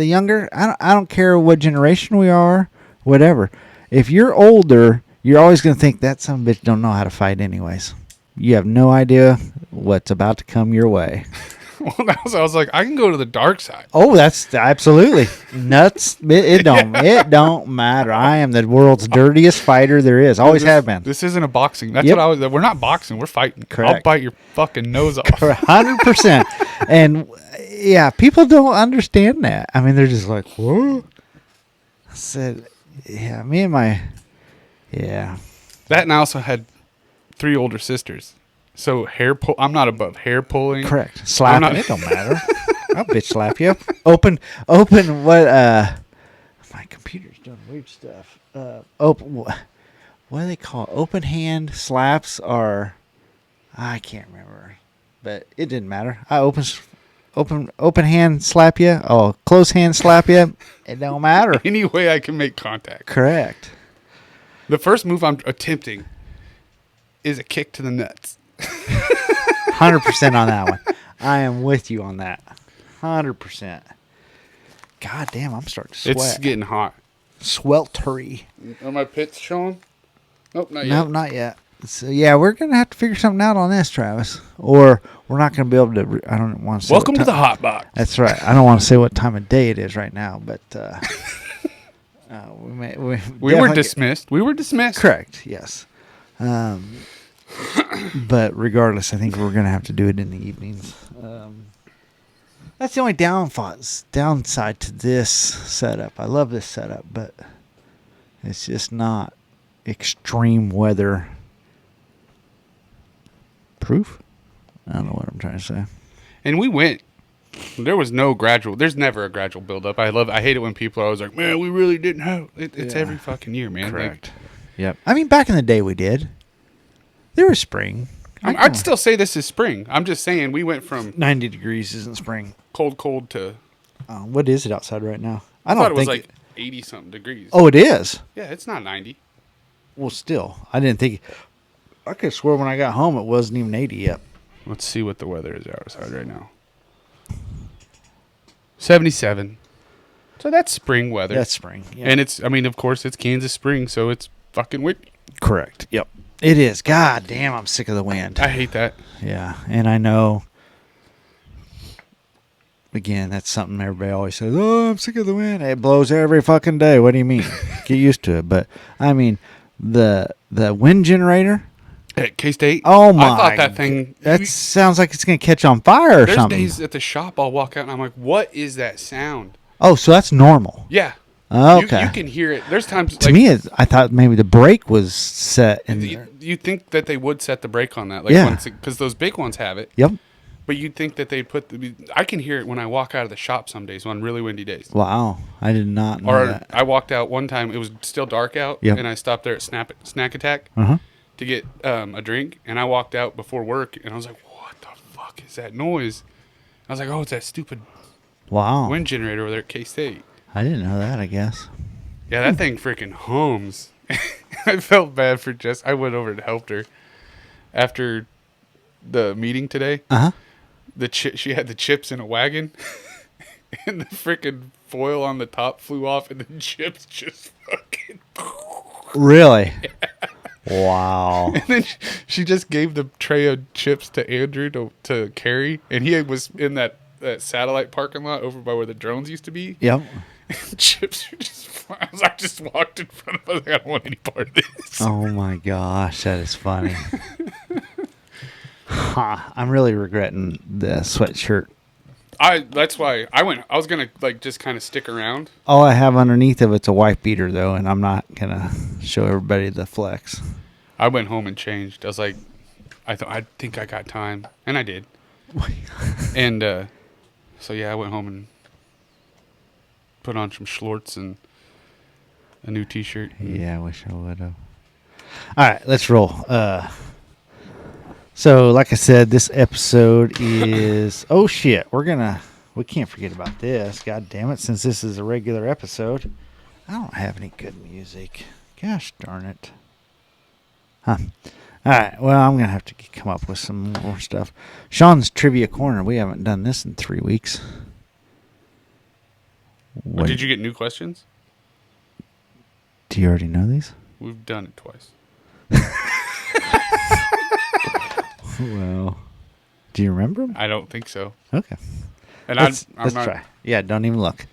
younger, I don't care what generation we are, whatever. If you're older, you're always going to think that son of a bitch don't know how to fight anyways. You have no idea what's about to come your way. Well, I was like, I can go to the dark side. Oh, that's absolutely nuts. It don't matter. I am the world's dirtiest fighter there is. Always have been. This isn't a boxing. That's Yep. what I was. We're not boxing. We're fighting. Correct. I'll bite your fucking nose off. 100%. And yeah, people don't understand that. I mean, they're just like, whoa. I said, yeah, yeah. That, and I also had 3 older sisters. So I'm not above hair pulling. Correct. Slapping it don't matter. I'll bitch slap you. Open what my computer's doing weird stuff. Open what do they call it? Open hand slaps are I can't remember. But it didn't matter. I open hand slap you. Oh, close hand slap you. It don't matter. Any way I can make contact. Correct. The first move I'm attempting is a kick to the nuts. 100% on that one. I am with you on that. 100%. God damn, I'm starting to sweat. It's getting hot. Sweltery. Are my pits showing? Nope, not yet. No, not yet. So, yeah, we're going to have to figure something out on this, Travis. Or we're not going to be able to. I don't want to say. Welcome to the hot box. That's right. I don't want to say what time of day it is right now, but we were dismissed. We were dismissed. Correct, yes. But regardless, I think we're going to have to do it in the evenings. That's the only downside to this setup. I love this setup, but it's just not extreme weather proof. I don't know what I'm trying to say. And we went. There was no gradual. There's never a gradual buildup. I hate it when people are always like, man, we really didn't have it. It's every fucking year, man. Correct. Yep. I mean, back in the day we did. There was spring. I'd still say this is spring. I'm just saying we went from 90 degrees isn't spring. cold to. What is it outside right now? I thought it was like 80 something degrees. Oh, it is? Yeah, it's not 90. Well, still, I didn't think. I could swear when I got home it wasn't even 80 yet. Let's see what the weather is outside right now. 77. So that's spring weather. That's spring. Yeah. And of course, it's Kansas spring, so it's fucking windy. Correct. Yep. It is. God damn, I'm sick of the wind. I hate that. Yeah, and I know. Again, that's something everybody always says. Oh, I'm sick of the wind. It blows every fucking day. What do you mean? Get used to it. But I mean, the wind generator At K-State? Oh, my. I thought that thing... That sounds like it's going to catch on fire or there's something. days at the shop I'll walk out and I'm like, what is that sound? Oh, so that's normal. Yeah. Okay. You can hear it. There's times... To me, I thought maybe the brake was set. You think that they would set the brake on that. Yeah. Because those big ones have it. Yep. But you'd think that they'd put... I can hear it when I walk out of the shop some days on really windy days. Wow. I did not know Or that. I walked out one time. It was still dark out. Yep. And I stopped there at Snack Attack Uh-huh. to get a drink. And I walked out before work. And I was like, what the fuck is that noise? I was like, oh, it's that stupid Wow. wind generator over there at K-State. I didn't know that, I guess. Yeah, that thing freaking hums. I felt bad for Jess. I went over and helped her after the meeting today. Uh-huh. She had the chips in a wagon, and the freaking foil on the top flew off, and the chips just fucking... Really? Yeah. Wow. And then she just gave the tray of chips to Andrew to carry, and he was in that satellite parking lot over by where the drones used to be. Yep. Chips were just flying. I just walked in front of us. I don't want any part of this. Oh my gosh, that is funny. I'm really regretting the sweatshirt. That's why I went. I was gonna just kind of stick around. All I have underneath of it's a wife beater though, and I'm not gonna show everybody the flex. I went home and changed. I was like, I think I got time, and I did. And so yeah, I went home and put on some shorts and a new T-shirt. Yeah, I wish I would have. All right, let's roll. So, like I said, this episode is... Oh, shit. We can't forget about this. God damn it, since this is a regular episode. I don't have any good music. Gosh darn it. Huh. All right, well, I'm going to have to come up with some more stuff. Sean's Trivia Corner. We haven't done this in 3 weeks. What? Did you get new questions? Do you already know these? We've done it twice. Well, Do you remember them? I don't think so. Okay. And Let's I'm not, try. Yeah, don't even look.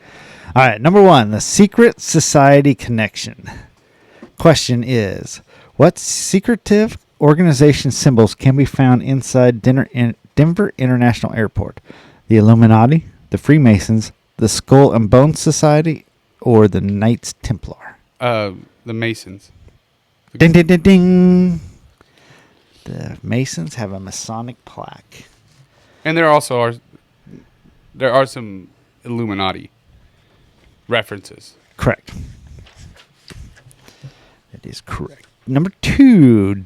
All right, number 1, the Secret Society Connection. Question is, what secretive organization symbols can be found inside Denver International Airport? The Illuminati, the Freemasons, the Skull and Bones Society, or the Knights Templar? the Masons. Ding, ding, ding, ding. The Masons have a Masonic plaque. And there are some Illuminati references. Correct. That is correct. Number 2,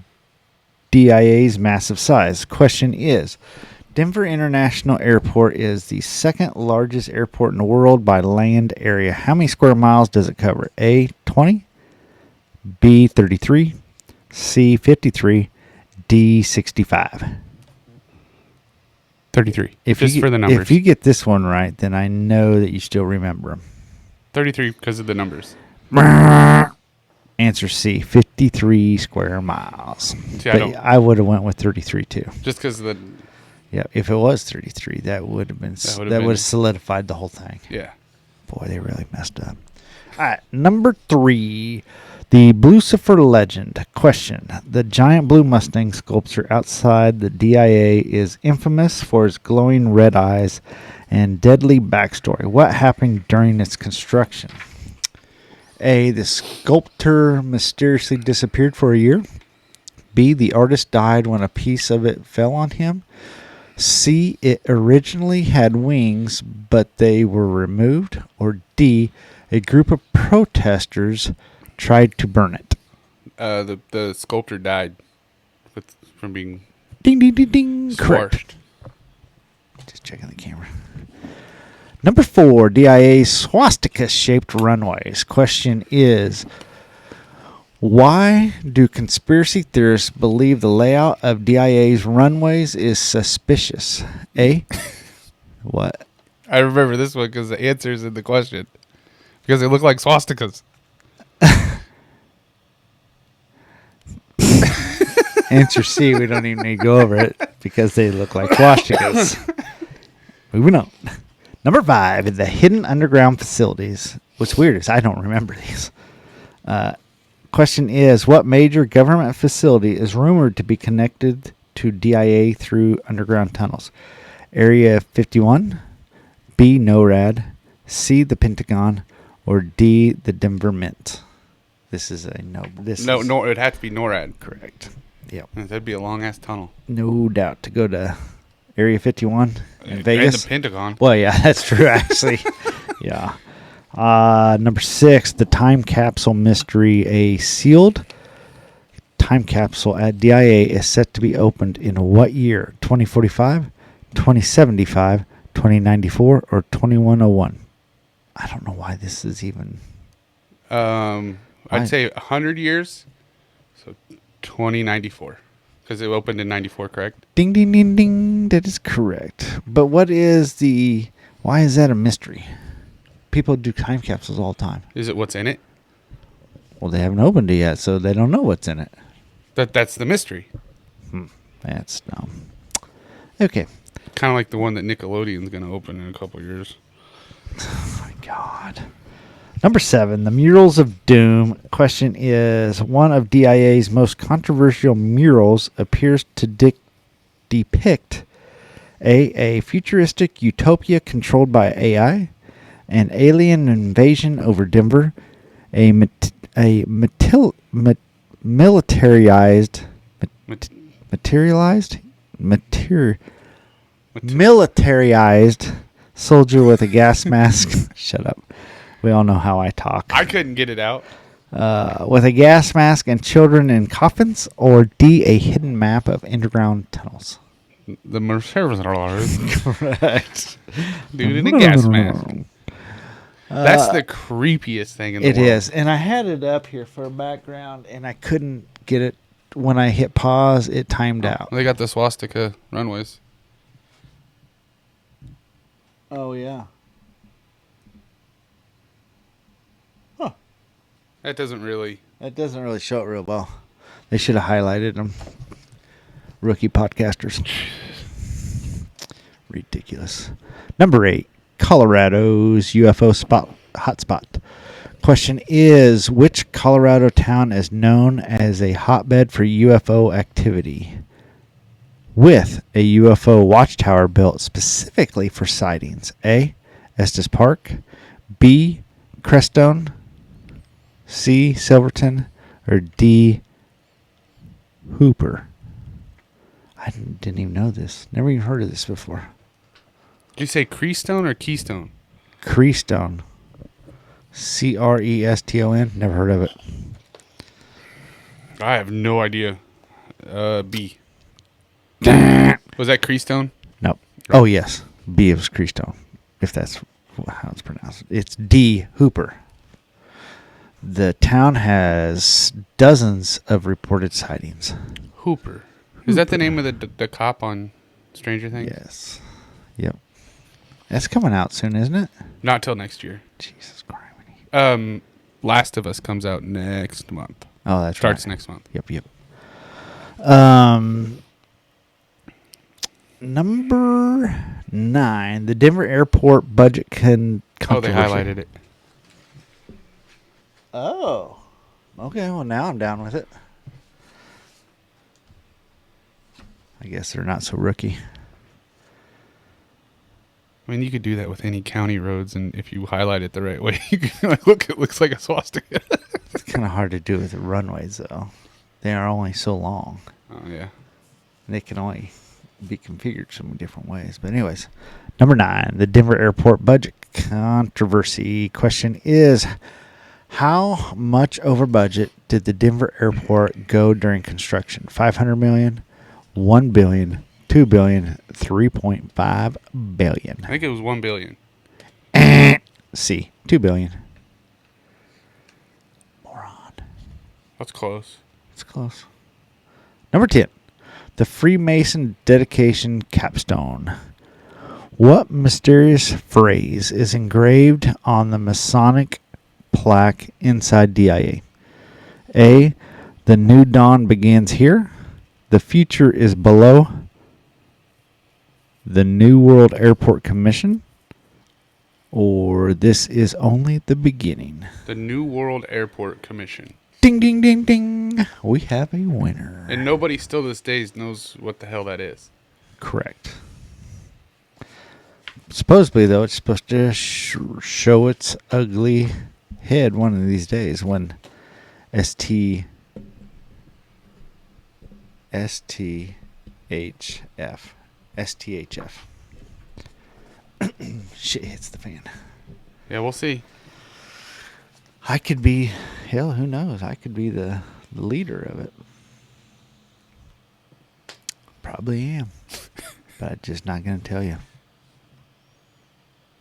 DIA's massive size. Question is, Denver International Airport is the second largest airport in the world by land area. How many square miles does it cover? A, 20, B, 33, C, 53, D, 65. 33. If Just you, for the numbers. If you get this one right, then I know that you still remember them. 33 because of the numbers. Answer C, 53 square miles. See, But I would have went with 33 too. Just because of the... Yeah, if it was 33, that would have been that would have solidified the whole thing. Yeah. Boy, they really messed up. All right, number 3, the Blucifer legend. Question: the giant blue Mustang sculpture outside the DIA is infamous for its glowing red eyes and deadly backstory. What happened during its construction? A, the sculptor mysteriously disappeared for a year. B, the artist died when a piece of it fell on him. C, it originally had wings, but they were removed. Or D, a group of protesters tried to burn it. The sculptor died from being Ding, ding, ding, ding. Correct. squashed. Just checking the camera. Number 4, DIA swastika-shaped runways. Question is, why do conspiracy theorists believe the layout of DIA's runways is suspicious? A, what? I remember this one because the answer is in the question. Because they look like swastikas. Answer C, we don't even need to go over it because they look like swastikas. Moving on. Number 5, the hidden underground facilities. What's weird is I don't remember these. Question is, what major government facility is rumored to be connected to DIA through underground tunnels? Area 51, B, NORAD, C, the Pentagon, or D, the Denver Mint? This is a no. No, it would have to be NORAD. Correct. Yep. That'd be a long-ass tunnel. No doubt to go to Area 51 in Vegas. And the Pentagon. Well, yeah, that's true, actually. Yeah. Number 6, the time capsule mystery. A sealed time capsule at DIA is set to be opened in what year? 2045, 2075, 2094, or 2101? I don't know why this is even... I'd say 100 years. So 2094. Because it opened in 94, correct? Ding, ding, ding, ding. That is correct. But what is the... Why is that a mystery? People do time capsules all the time. Is it what's in it? Well, they haven't opened it yet, so they don't know what's in it. That's the mystery. That's dumb. Okay. Kind of like the one that Nickelodeon's going to open in a couple years. Oh, my God. Number 7, the Murals of Doom. Question is, one of DIA's most controversial murals appears to depict a futuristic utopia controlled by AI, an alien invasion over Denver, militarized soldier with a gas mask. Shut up. We all know how I talk. I couldn't get it out. With a gas mask and children in coffins, or D, a hidden map of underground tunnels. The Mercedes Correct. Dude in a gas mask. That's the creepiest thing in the world. It is. And I had it up here for background, and I couldn't get it. When I hit pause, it timed out. They got the swastika runways. Oh, yeah. That doesn't really show it real well. They should have highlighted them. Rookie podcasters. Ridiculous. Number 8, Colorado's UFO hotspot. Question is, which Colorado town is known as a hotbed for UFO activity, with a UFO watchtower built specifically for sightings? A, Estes Park, B, Crestone, C, Silverton, or D, Hooper? I didn't even know this. Never even heard of this before. Did you say Creestone or Keystone? Crestone. Creston. Never heard of it. I have no idea. B. Was that Creestone? Nope. Oh, yes. B was Crestone, if that's how it's pronounced. It's D, Hooper. The town has dozens of reported sightings. Hooper. Is that the name of the cop on Stranger Things? Yes. Yep. That's coming out soon, isn't it? Not till next year. Jesus Christ. Last of Us comes out next month. Oh, that's Starts right. next month. Yep. Number 9, the Denver airport budget Oh, they controversy. highlighted it. Oh. Okay, well, now I'm down with it. I guess they're not so rookie. I mean, you could do that with any county roads, and if you highlight it the right way, you can like, look, it looks like a swastika. It's kind of hard to do with the runways, though. They are only so long. Oh, yeah. They can only be configured so many different ways. But anyways, number 9, the Denver airport budget controversy. Question is, how much over budget did the Denver airport go during construction? 500 million, 1 billion, 2 billion, 3.5 billion. I think it was 1 billion. C, 2 billion. Moron. That's close. It's close. Number 10, the Freemason dedication capstone. What mysterious phrase is engraved on the Masonic plaque inside DIA? A, the new dawn begins here. The future is below. The New World Airport Commission. Or this is only the beginning. The New World Airport Commission. Ding, ding, ding, ding. We have a winner. And nobody still to this day knows what the hell that is. Correct. Supposedly, though, it's supposed to show its ugly head one of these days when STHF. Shit hits the fan. Yeah, we'll see. I could be, hell, who knows? I could be the leader of it. Probably am. But I'm just not going to tell you.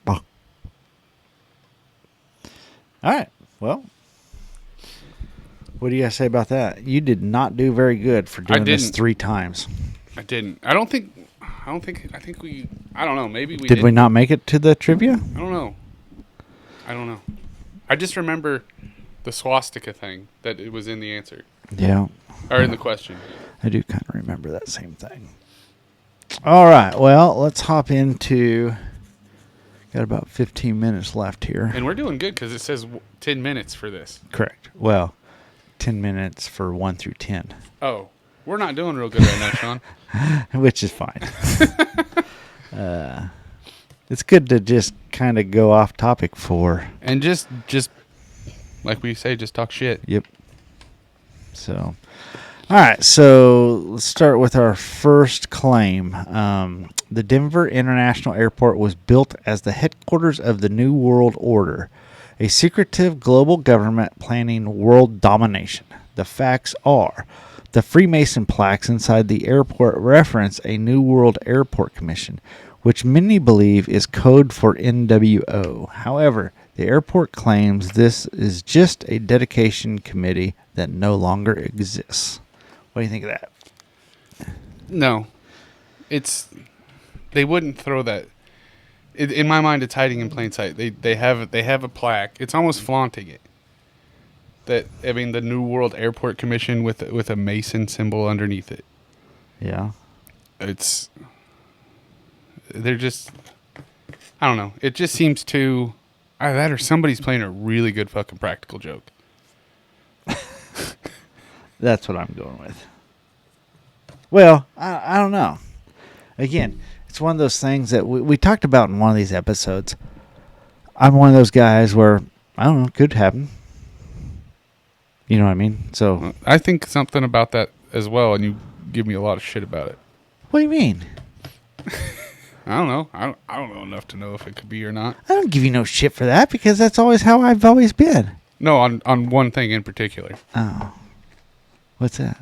Oh. All right. Well, what do you guys say about that? You did not do very good for doing this 3 times. I didn't. I think we, I don't know. Maybe we Did we not make it to the trivia? I don't know. I just remember the swastika thing, that it was in the answer. Yeah. Or in the question. I do kind of remember that same thing. All right. Well, let's hop into, got about 15 minutes left here. And we're doing good because it says 10 minutes for this. Correct. Well, 10 minutes for 1 through 10. Oh, we're not doing real good right now, Sean. Which is fine. It's good to just kind of go off topic for. And just like we say, just talk shit. Yep. So, all right. So let's start with our first claim. The Denver International Airport was built as the headquarters of the New World Order, a secretive global government planning world domination. The facts are, the Freemason plaques inside the airport reference a New World Airport Commission, which many believe is code for NWO. However, the airport claims this is just a dedication committee that no longer exists. What do you think of that? No. They wouldn't throw that. In my mind, it's hiding in plain sight. They have a plaque. It's almost flaunting it. The New World Airport Commission with a Mason symbol underneath it. Yeah. they're just, I don't know. It just seems too, either that or somebody's playing a really good fucking practical joke. That's what I'm going with. Well, I don't know. Again, it's one of those things that we talked about in one of these episodes. I'm one of those guys where, I don't know, it could happen. You know what I mean? So I think something about that as well, and you give me a lot of shit about it. what do you mean? I don't know. I don't know enough to know if it could be or not. I don't give you no shit for that because that's always how I've always been. No, on one thing in particular. Oh. What's that?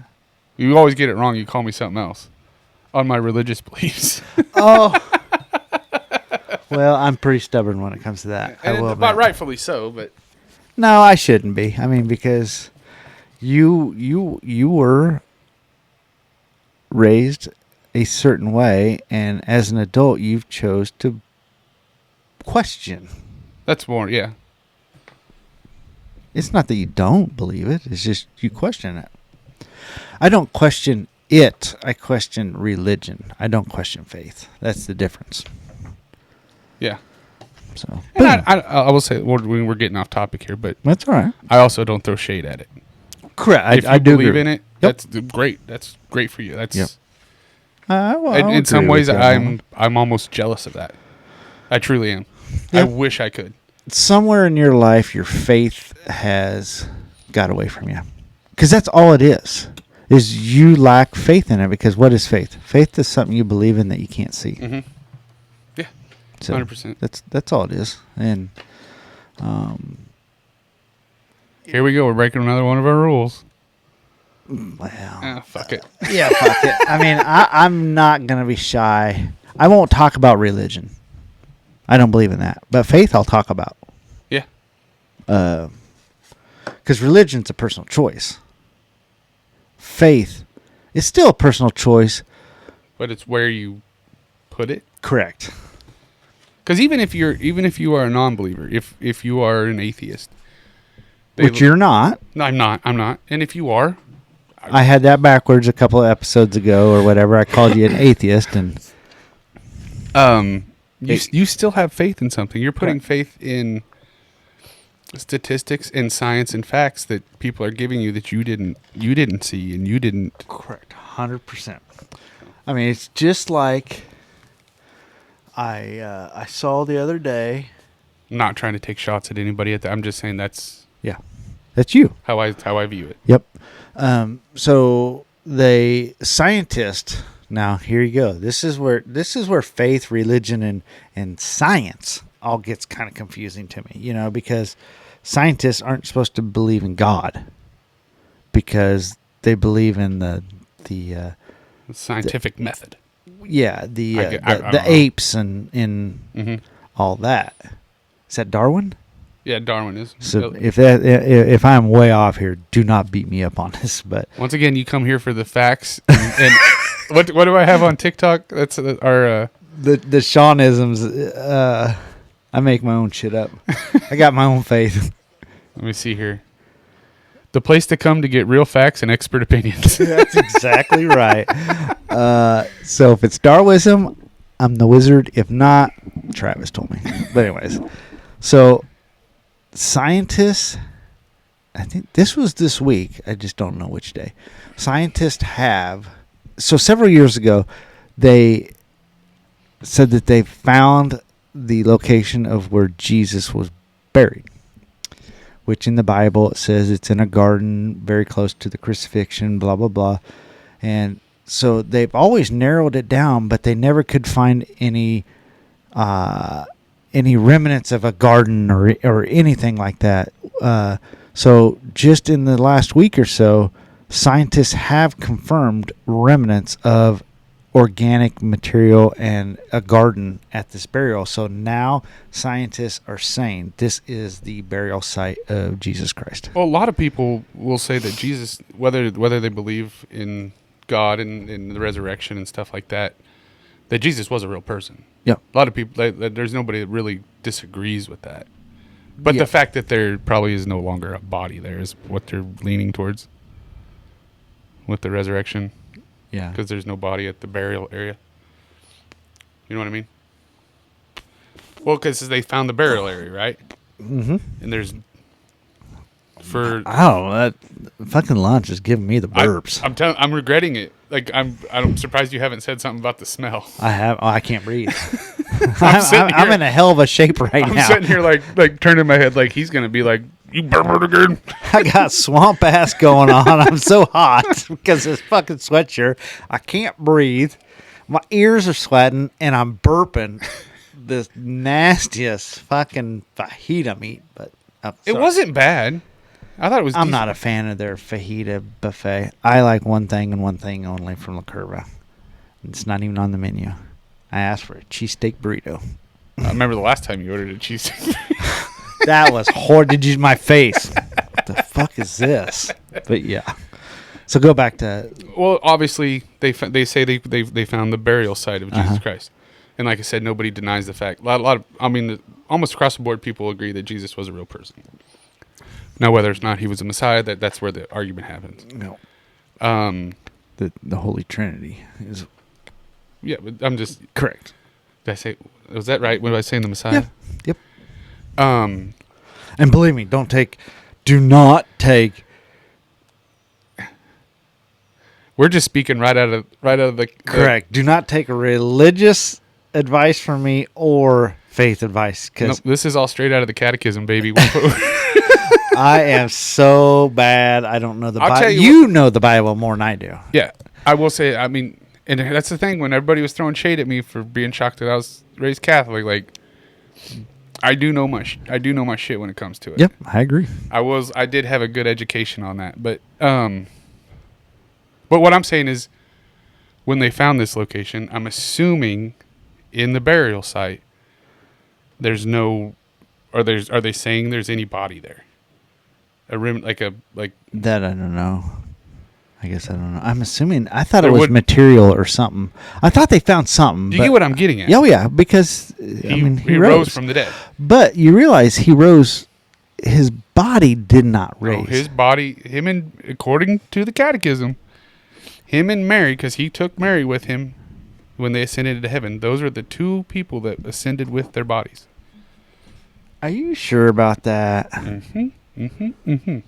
You always get it wrong. You call me something else. On my religious beliefs. Oh. Well, I'm pretty stubborn when it comes to that. I will But admit. rightfully so, but No, I shouldn't be. I mean, because you were raised a certain way, and as an adult, you've chose to question. that's more, yeah. It's not that you don't believe it. It's just you question it. I don't question it. I question religion. I don't question faith. That's the difference. Yeah. So, And I will say, we're getting off topic here, but that's all right. I also don't throw shade at it. Correct. If you I do believe agree. in it, Yep. that's great. That's great for you. That's Yep. Well, in some agree with ways, you on that one. I'm almost jealous of that. I truly am. Yeah. I wish I could. Somewhere in your life, your faith has got away from you, because that's all it is you lack faith in it. Because what is faith? Faith is something you believe in that you can't see. Mm-hmm. Yeah, So 100%. that's all it is. And Here we go. We're breaking another one of our rules. well, Fuck it. yeah, fuck it. I mean, I'm not gonna be shy. I won't talk about religion. I don't believe in that, but faith I'll talk about. Yeah. Because religion's a personal choice. Faith is still a personal choice. But it's where you put it. Correct. Because even if you are a non-believer, if you are an atheist, Which you're not. No, I'm not. And if you are, I had that backwards a couple of episodes ago or whatever. I called you an atheist, and you still have faith in something. You're putting Correct. faith in statistics and science and facts that people are giving you that you didn't see and you didn't. correct, 100%. I mean, it's just like I saw the other day. I'm not trying to take shots at anybody at that. I'm just saying that's Yeah, that's you. how I view it. Yep. So the scientist. Now here you go. This is where faith, religion, and science all gets kind of confusing to me. You know, because scientists aren't supposed to believe in God because they believe in the Scientific method. yeah the I don't know. apes and in Mm-hmm. all that. Is that Darwin? Yeah, Darwinism. So if I'm way off here, do not beat me up on this. But Once again, you come here for the facts. And what do I have on TikTok? That's our. the Seanisms, I make my own shit up. I got my own faith. Let me see here. The place to come to get real facts and expert opinions. That's exactly right. So if it's Darwinism, I'm the wizard. If not, Travis told me. But anyways, so scientists, I think this was this week. I just don't know which day. Scientists so several years ago, they said that they found the location of where Jesus was buried, which in the Bible it says it's in a garden very close to the crucifixion, blah, blah, blah. And so they've always narrowed it down, but they never could find any remnants of a garden or anything like that. So just in the last week or so, scientists have confirmed remnants of organic material and a garden at this burial. So now scientists are saying this is the burial site of Jesus Christ. Well, a lot of people will say that Jesus, whether they believe in God and in the resurrection and stuff like that, that Jesus was a real person. Yeah. A lot of people, there's nobody that really disagrees with that. But Yeah. the fact that there probably is no longer a body there is what they're leaning towards with the resurrection, Yeah. because there's no body at the burial area. You know what I mean? Well, because they found the burial area, right? Mm-hmm. And there's Oh, that fucking lunch is giving me the burps. I'm regretting it. Like I'm surprised you haven't said something about the smell. I have. Oh, I can't breathe. I'm I'm in a hell of a shape right I'm now. sitting here like turning my head like he's gonna be like, you burped again. I got swamp ass going on. I'm so hot because this fucking sweatshirt. I can't breathe. My ears are sweating and I'm burping this nastiest fucking fajita meat. But It wasn't bad. I thought it was. I'm decent. not a fan of their fajita buffet. I like one thing and one thing only from La Curva. It's not even on the menu. I asked for a cheesesteak burrito. I remember the last time you ordered a cheesesteak. That was horrible. Did you use my face? What the fuck is this? But yeah. So go back to. Well, obviously they say they found the burial site of Jesus Christ, and like I said, nobody denies the fact. A lot of almost across the board, people agree that Jesus was a real person. Now, whether or not he was a Messiah, that's where the argument happens. No. The Holy Trinity is. Yeah, but I'm just Correct. Did I say? Was that right? When I was saying the Messiah? Yeah. Yep. Um. And believe me, do not take. We're just speaking right out of the Correct. Do not take religious advice from me or faith advice because this is all straight out of the catechism, baby. I am so bad. I don't know the I'll Bible. tell you You know the Bible more than I do. Yeah, I will say. I mean, and that's the thing. When everybody was throwing shade at me for being shocked that I was raised Catholic, like I do know my shit when it comes to it. Yep, I agree. I did have a good education on that, but what I'm saying is, when they found this location, I'm assuming in the burial site, are they saying there's any body there? A rim like That I don't know. I guess I don't know. I'm assuming. I thought There it was would- material or something. I thought they found something. Do you get what I'm getting at? Oh yeah, because he rose from the dead. But you realize he rose. His body did not raise. No, his body, according to the catechism, him and Mary, because he took Mary with him when they ascended into heaven. Those are the two people that ascended with their bodies. Are you sure about that? Yeah,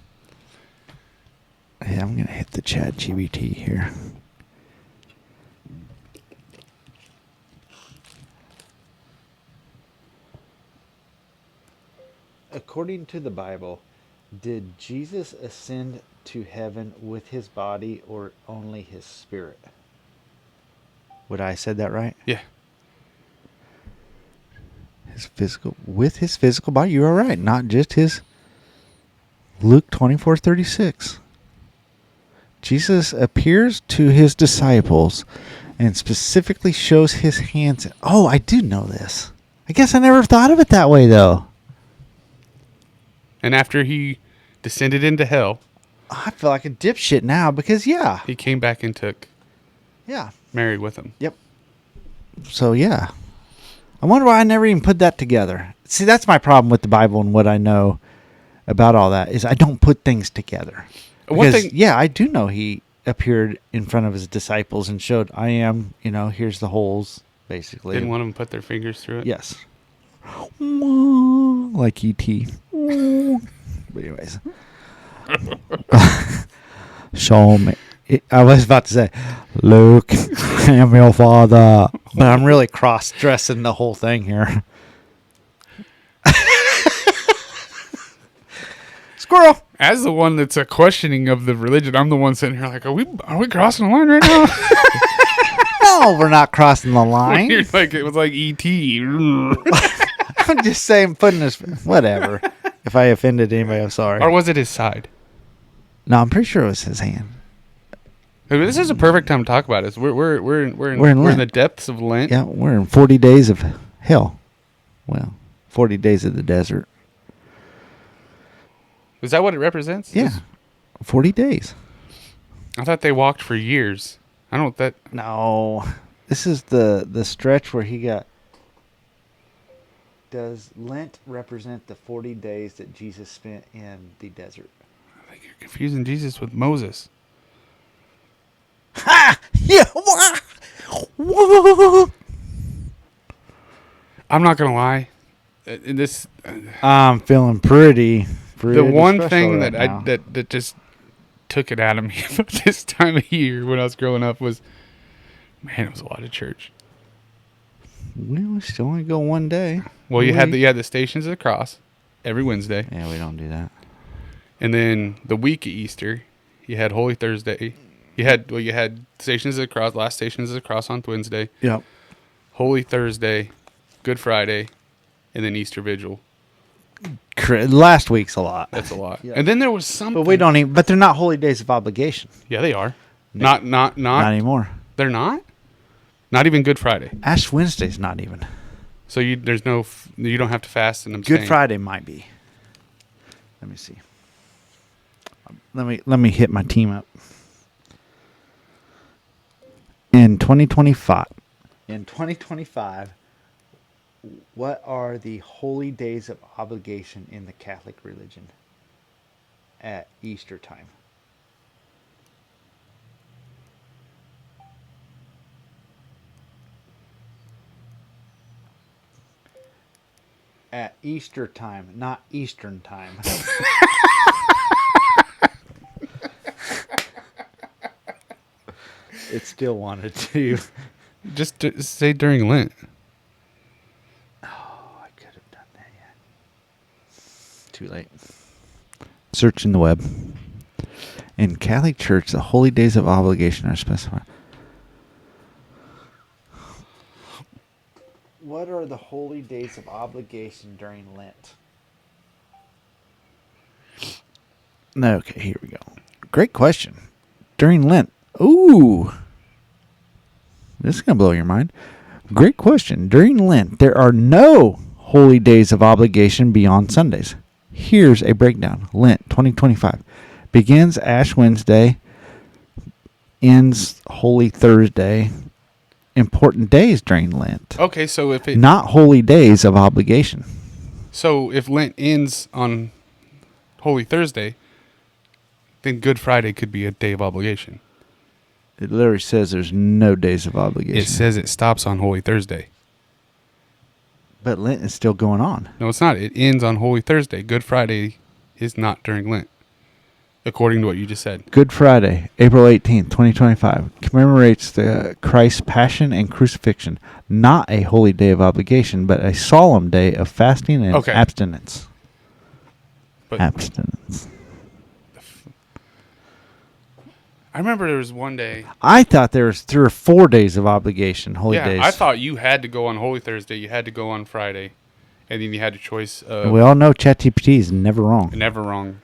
I'm gonna hit the chat GBT here. According to the Bible, did Jesus ascend to heaven with his body or only his spirit? Would I said that right? Yeah. With his physical body, you are right. Not just his. Luke 24:36. Jesus appears to his disciples and specifically shows his hands. Oh, I do know this. I guess I never thought of it that way, though. And after he descended into hell, I feel like a dipshit now because, yeah. he came back and took Yeah. Mary with him. Yep. So, yeah. I wonder why I never even put that together. See, that's my problem with the Bible and what I know about all that is I don't put things together. Because, yeah, I do know he appeared in front of his disciples and showed, I am, here's the holes, basically. Didn't one of them put their fingers through it? Yes. Like E.T. But anyways. Show me. I was about to say, Luke, I am your father. But I'm really cross-dressing the whole thing here. Squirrel. As the one that's a questioning of the religion, I'm the one sitting here like, are we crossing the line right now? No, we're not crossing the line. You're like, it was like E.T. I'm just saying, putting this, whatever. If I offended anybody, I'm sorry. Or was it his side? No, I'm pretty sure it was his hand. I mean, this is a perfect time to talk about it. We're in Lent. the depths of Lent. Yeah, we're in 40 days of hell. Well, 40 days of the desert. Is that what it represents? Yeah, 40 days. I thought they walked for years. I don't know what that. No, this is the stretch where he got. Does Lent represent the 40 days that Jesus spent in the desert? I think you're confusing Jesus with Moses. Ha! Yeah. I'm not gonna lie. this I'm feeling pretty the one special thing right that now. that just took it out of me about this time of year when I was growing up was, man, it was a lot of church. We still only go one day. Well, you had the Stations of the Cross every Wednesday, Yeah, we don't do that. and then the week of Easter, you had Holy Thursday. You had Stations of the Cross, last Stations of the Cross on Wednesday, Yep. Holy Thursday, Good Friday, and then Easter Vigil. Last week's a lot. That's a lot. Yeah. And then there was something. But we don't even. But they're not holy days of obligation. Yeah, they are. No. Not Not anymore. They're not. Not even Good Friday. Ash Wednesday's not even. So you don't have to fast and Good Friday might be. Let me see. Let me hit my team up. In 2025, what are the holy days of obligation in the Catholic religion at Easter time? At Easter time, not Eastern time. It still wanted to. Just to say during Lent. Oh, I could have done that yet. Too late. Searching the web. In Catholic Church, the holy days of obligation are specified. What are the holy days of obligation during Lent? Okay, here we go. Great question. During Lent. Ooh. This is going to blow your mind. Great question. During Lent, there are no holy days of obligation beyond Sundays. Here's a breakdown. Lent 2025 begins Ash Wednesday, ends Holy Thursday. Important days during Lent. Okay, so if Not holy days of obligation. So if Lent ends on Holy Thursday, then Good Friday could be a day of obligation. It literally says there's no days of obligation. It says it stops on Holy Thursday. But Lent is still going on. No, it's not. It ends on Holy Thursday. Good Friday is not during Lent, according to what you just said. Good Friday, April 18th, 2025, commemorates the Christ's passion and crucifixion. Not a holy day of obligation, but a solemn day of fasting and abstinence. But Abstinence. I remember there was one day. I thought there was 3 or 4 days of obligation, holy days. I thought you had to go on Holy Thursday, you had to go on Friday, and then you had a choice of. We all know ChatGPT is never wrong. Never wrong.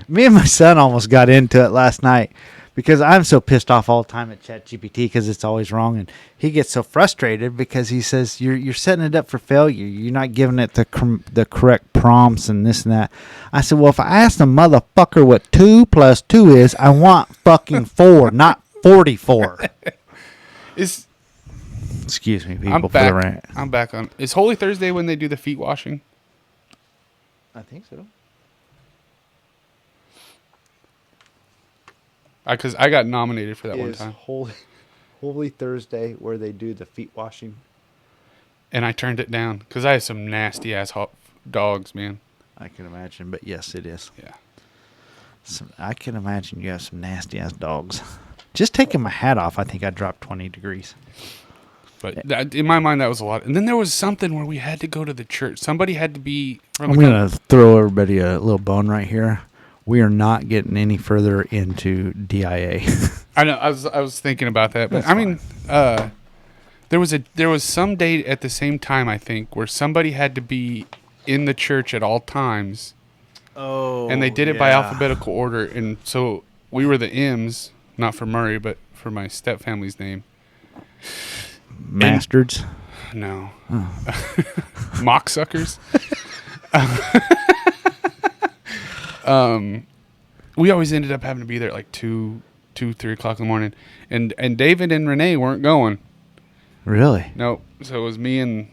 Me and my son almost got into it last night because I'm so pissed off all the time at ChatGPT because it's always wrong, and he gets so frustrated because he says you're setting it up for failure. You're not giving it the correct prompts and this and that. I said, well, if I ask the motherfucker what 2 plus 2 is, I want fucking 4, not 44. Excuse me, people, for the rant. I'm back on. Is Holy Thursday when they do the feet washing? I think so. Because I got nominated for that one Is time. Holy Thursday where they do the feet washing? And I turned it down because I have some nasty ass dogs, man. I can imagine, but yes, it is. Yeah. I can imagine you have some nasty ass dogs. Just taking my hat off, I think I dropped 20 degrees. But in my mind, that was a lot. And then there was something where we had to go to the church. Somebody had to be. I'm going to throw everybody a little bone right here. We are not getting any further into DIA. I know. I was thinking about that, but That's I mean, there was some day at the same time, I think, where somebody had to be in the church at all times. Oh, and they did it by alphabetical order, and so we were the M's, not for Murray, but for my stepfamily's name. Mastards? No. Mock suckers. We always ended up having to be there at like 2, 3 o'clock in the morning, and David and Renee weren't going. Really? No. So it was me and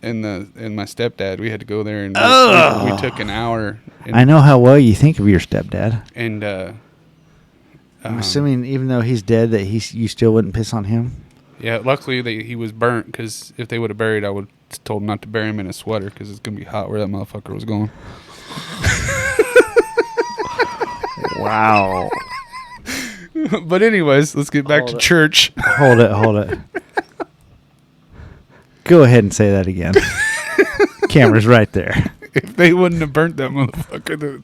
my stepdad. We had to go there, and we took an hour. I know how well you think of your stepdad. And I'm assuming, even though he's dead, that you still wouldn't piss on him. Yeah. Luckily, he was burnt, because if they would have buried, I would told not to bury him in a sweater because it's gonna be hot where that motherfucker was going. Wow. But anyways, let's get back to church. Hold it. Go ahead and say that again. Camera's right there. If they wouldn't have burnt that motherfucker,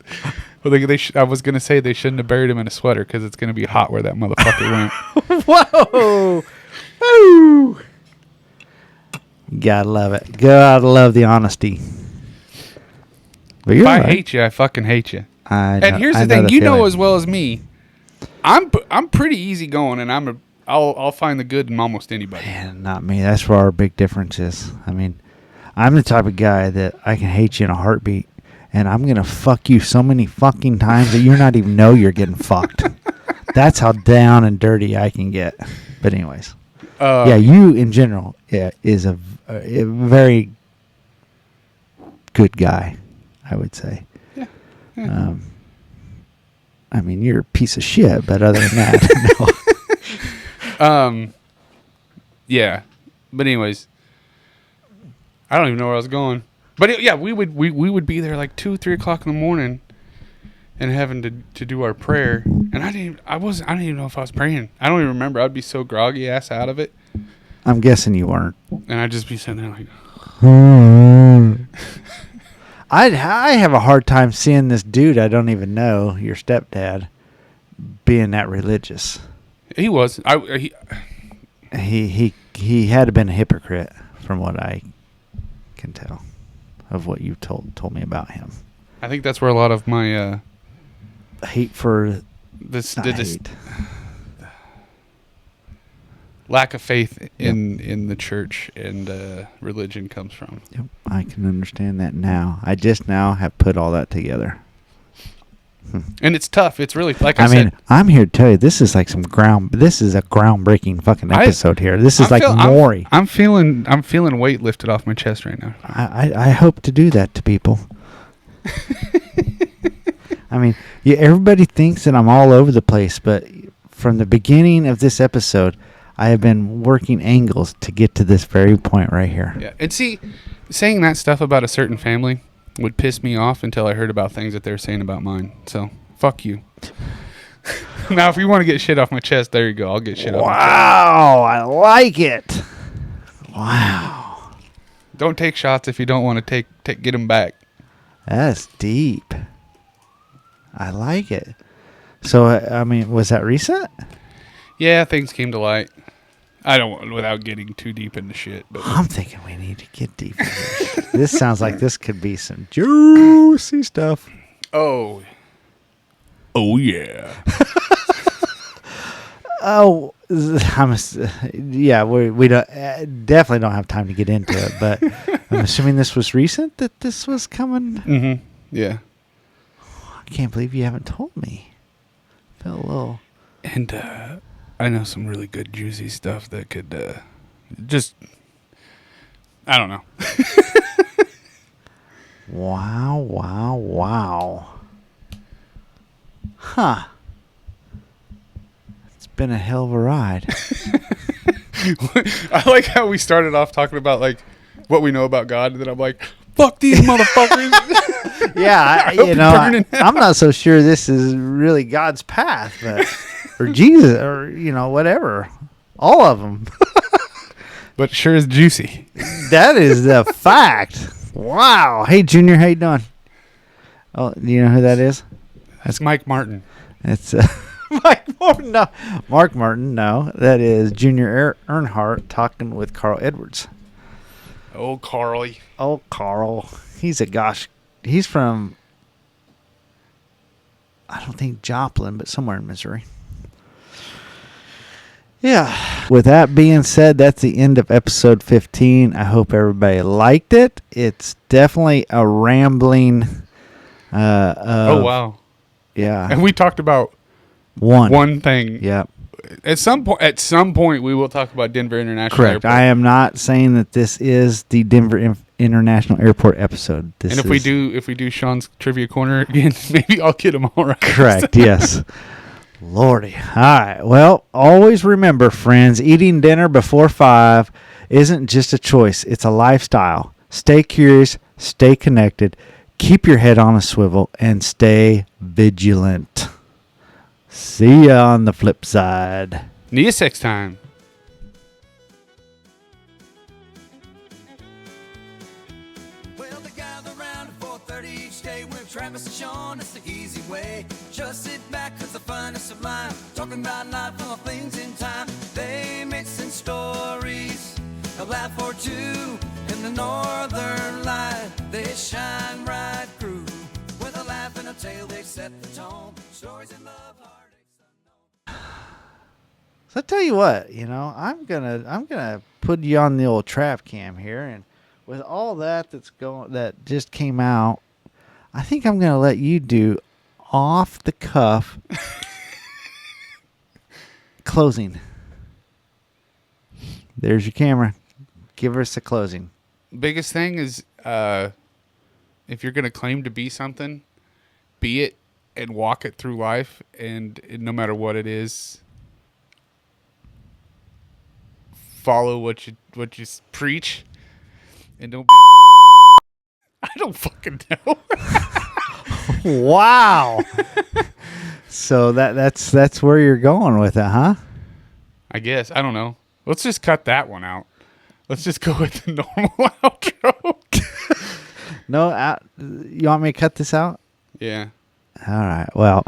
I was gonna say they shouldn't have buried him in a sweater because it's gonna be hot where that motherfucker went. Whoa! Woo! Gotta love it. Gotta love the honesty. But If you're I right. hate you, I fucking hate you. And here's the thing: you know as well as me, I'm pretty easygoing, and I'll find the good in almost anybody. Man, not me. That's where our big difference is. I mean, I'm the type of guy that I can hate you in a heartbeat, and I'm gonna fuck you so many fucking times that you're not even know you're getting fucked. That's how down and dirty I can get. But anyways, yeah, you in general is a very good guy, I would say. Yeah. I mean, you're a piece of shit, but other than that, no. Yeah. But anyways, I don't even know where I was going. But yeah, we would be there like 2-3 o'clock in the morning, and having to do our prayer. And I didn't even know if I was praying. I don't even remember. I'd be so groggy ass out of it, I'm guessing you weren't. and I'd just be sitting there like, I have a hard time seeing this dude I don't even know, your stepdad, being that religious. he was. He had to been a hypocrite from what I can tell of what you told me about him. I think that's where a lot of my Hate for this hate. lack of faith in the church and religion comes from. Yep, I can understand that now. I just now have put all that together. And it's tough. It's really like I I mean, said. I'm here to tell you this is like this is a groundbreaking fucking episode here. This is Maury. I'm feeling weight lifted off my chest right now. I hope to do that to people. I mean, yeah, everybody thinks that I'm all over the place, but from the beginning of this episode, I have been working angles to get to this very point right here. Yeah, and see, saying that stuff about a certain family would piss me off until I heard about things that they're saying about mine. So, fuck you. Now, if you want to get shit off my chest, there you go. I'll get shit off my chest. Wow, I like it. Wow. Don't take shots if you don't want to get them back. That's deep. I like it. So, I mean, was that recent? Yeah, things came to light. I don't want, without getting too deep into shit. But I'm thinking we need to get deep into this. This sounds like this could be some juicy stuff. oh yeah. Oh, yeah, we don't definitely don't have time to get into it, but I'm assuming this was recent that this was coming. Mm-hmm. Yeah. I can't believe you haven't told me. Felt a little. And I know some really good juicy stuff that could just, I don't know. Wow. Huh. It's been a hell of a ride. I like how we started off talking about like what we know about God, and then I'm like, fuck these motherfuckers. Yeah, I'm not so sure this is really God's path, but or Jesus, or whatever. All of them. But it sure is juicy. That is the fact. Wow. Hey, Junior, how you doing? Oh, do you know who that is? That's Mike Martin. It's Mike Martin. No, Mark Martin. No, that is Junior Earnhardt talking with Carl Edwards. Oh, Carly. Oh, Carl. He's from, I don't think Joplin, but somewhere in Missouri. Yeah. With that being said, that's the end of episode 15. I hope everybody liked it. It's definitely a rambling. Oh, wow. Yeah. And we talked about one thing. Yeah. At some point, we will talk about Denver International Correct. Airport. I am not saying that this is the Denver International Airport episode. And if we do Sean's Trivia Corner again, maybe I'll get them all right. Correct. Yes. Lordy. All right. Well, always remember, friends, eating dinner before 5 isn't just a choice, it's a lifestyle. Stay curious, stay connected, keep your head on a swivel, and stay vigilant. See ya on the flip side. Neosex time. Well, they gather around at 4:30 each day with Travis and Sean. It's the easy way. Just sit back, cause the fun is sublime. Talking about life and all things in time. They mixing stories, a laugh or two. In the northern light, they shine bright crew. With a laugh and a tale, they set the tone. Stories in love, heartaches unknown. So I tell you what, I'm gonna put you on the old trap cam here, and with all that that just came out, I think I'm gonna let you do off the cuff closing. There's your camera. Give us a closing. Biggest thing is if you're going to claim to be something, be it and walk it through life, and no matter what it is, follow what you preach, and don't be I don't fucking know. Wow. So that's where you're going with it, huh? I guess. I don't know. Let's just cut that one out. Let's just go with the normal outro. No, you want me to cut this out? Yeah. All right. Well,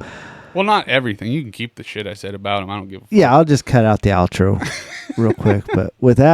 not everything. You can keep the shit I said about him. I don't give a fuck. yeah, I'll just cut out the outro real quick. But with that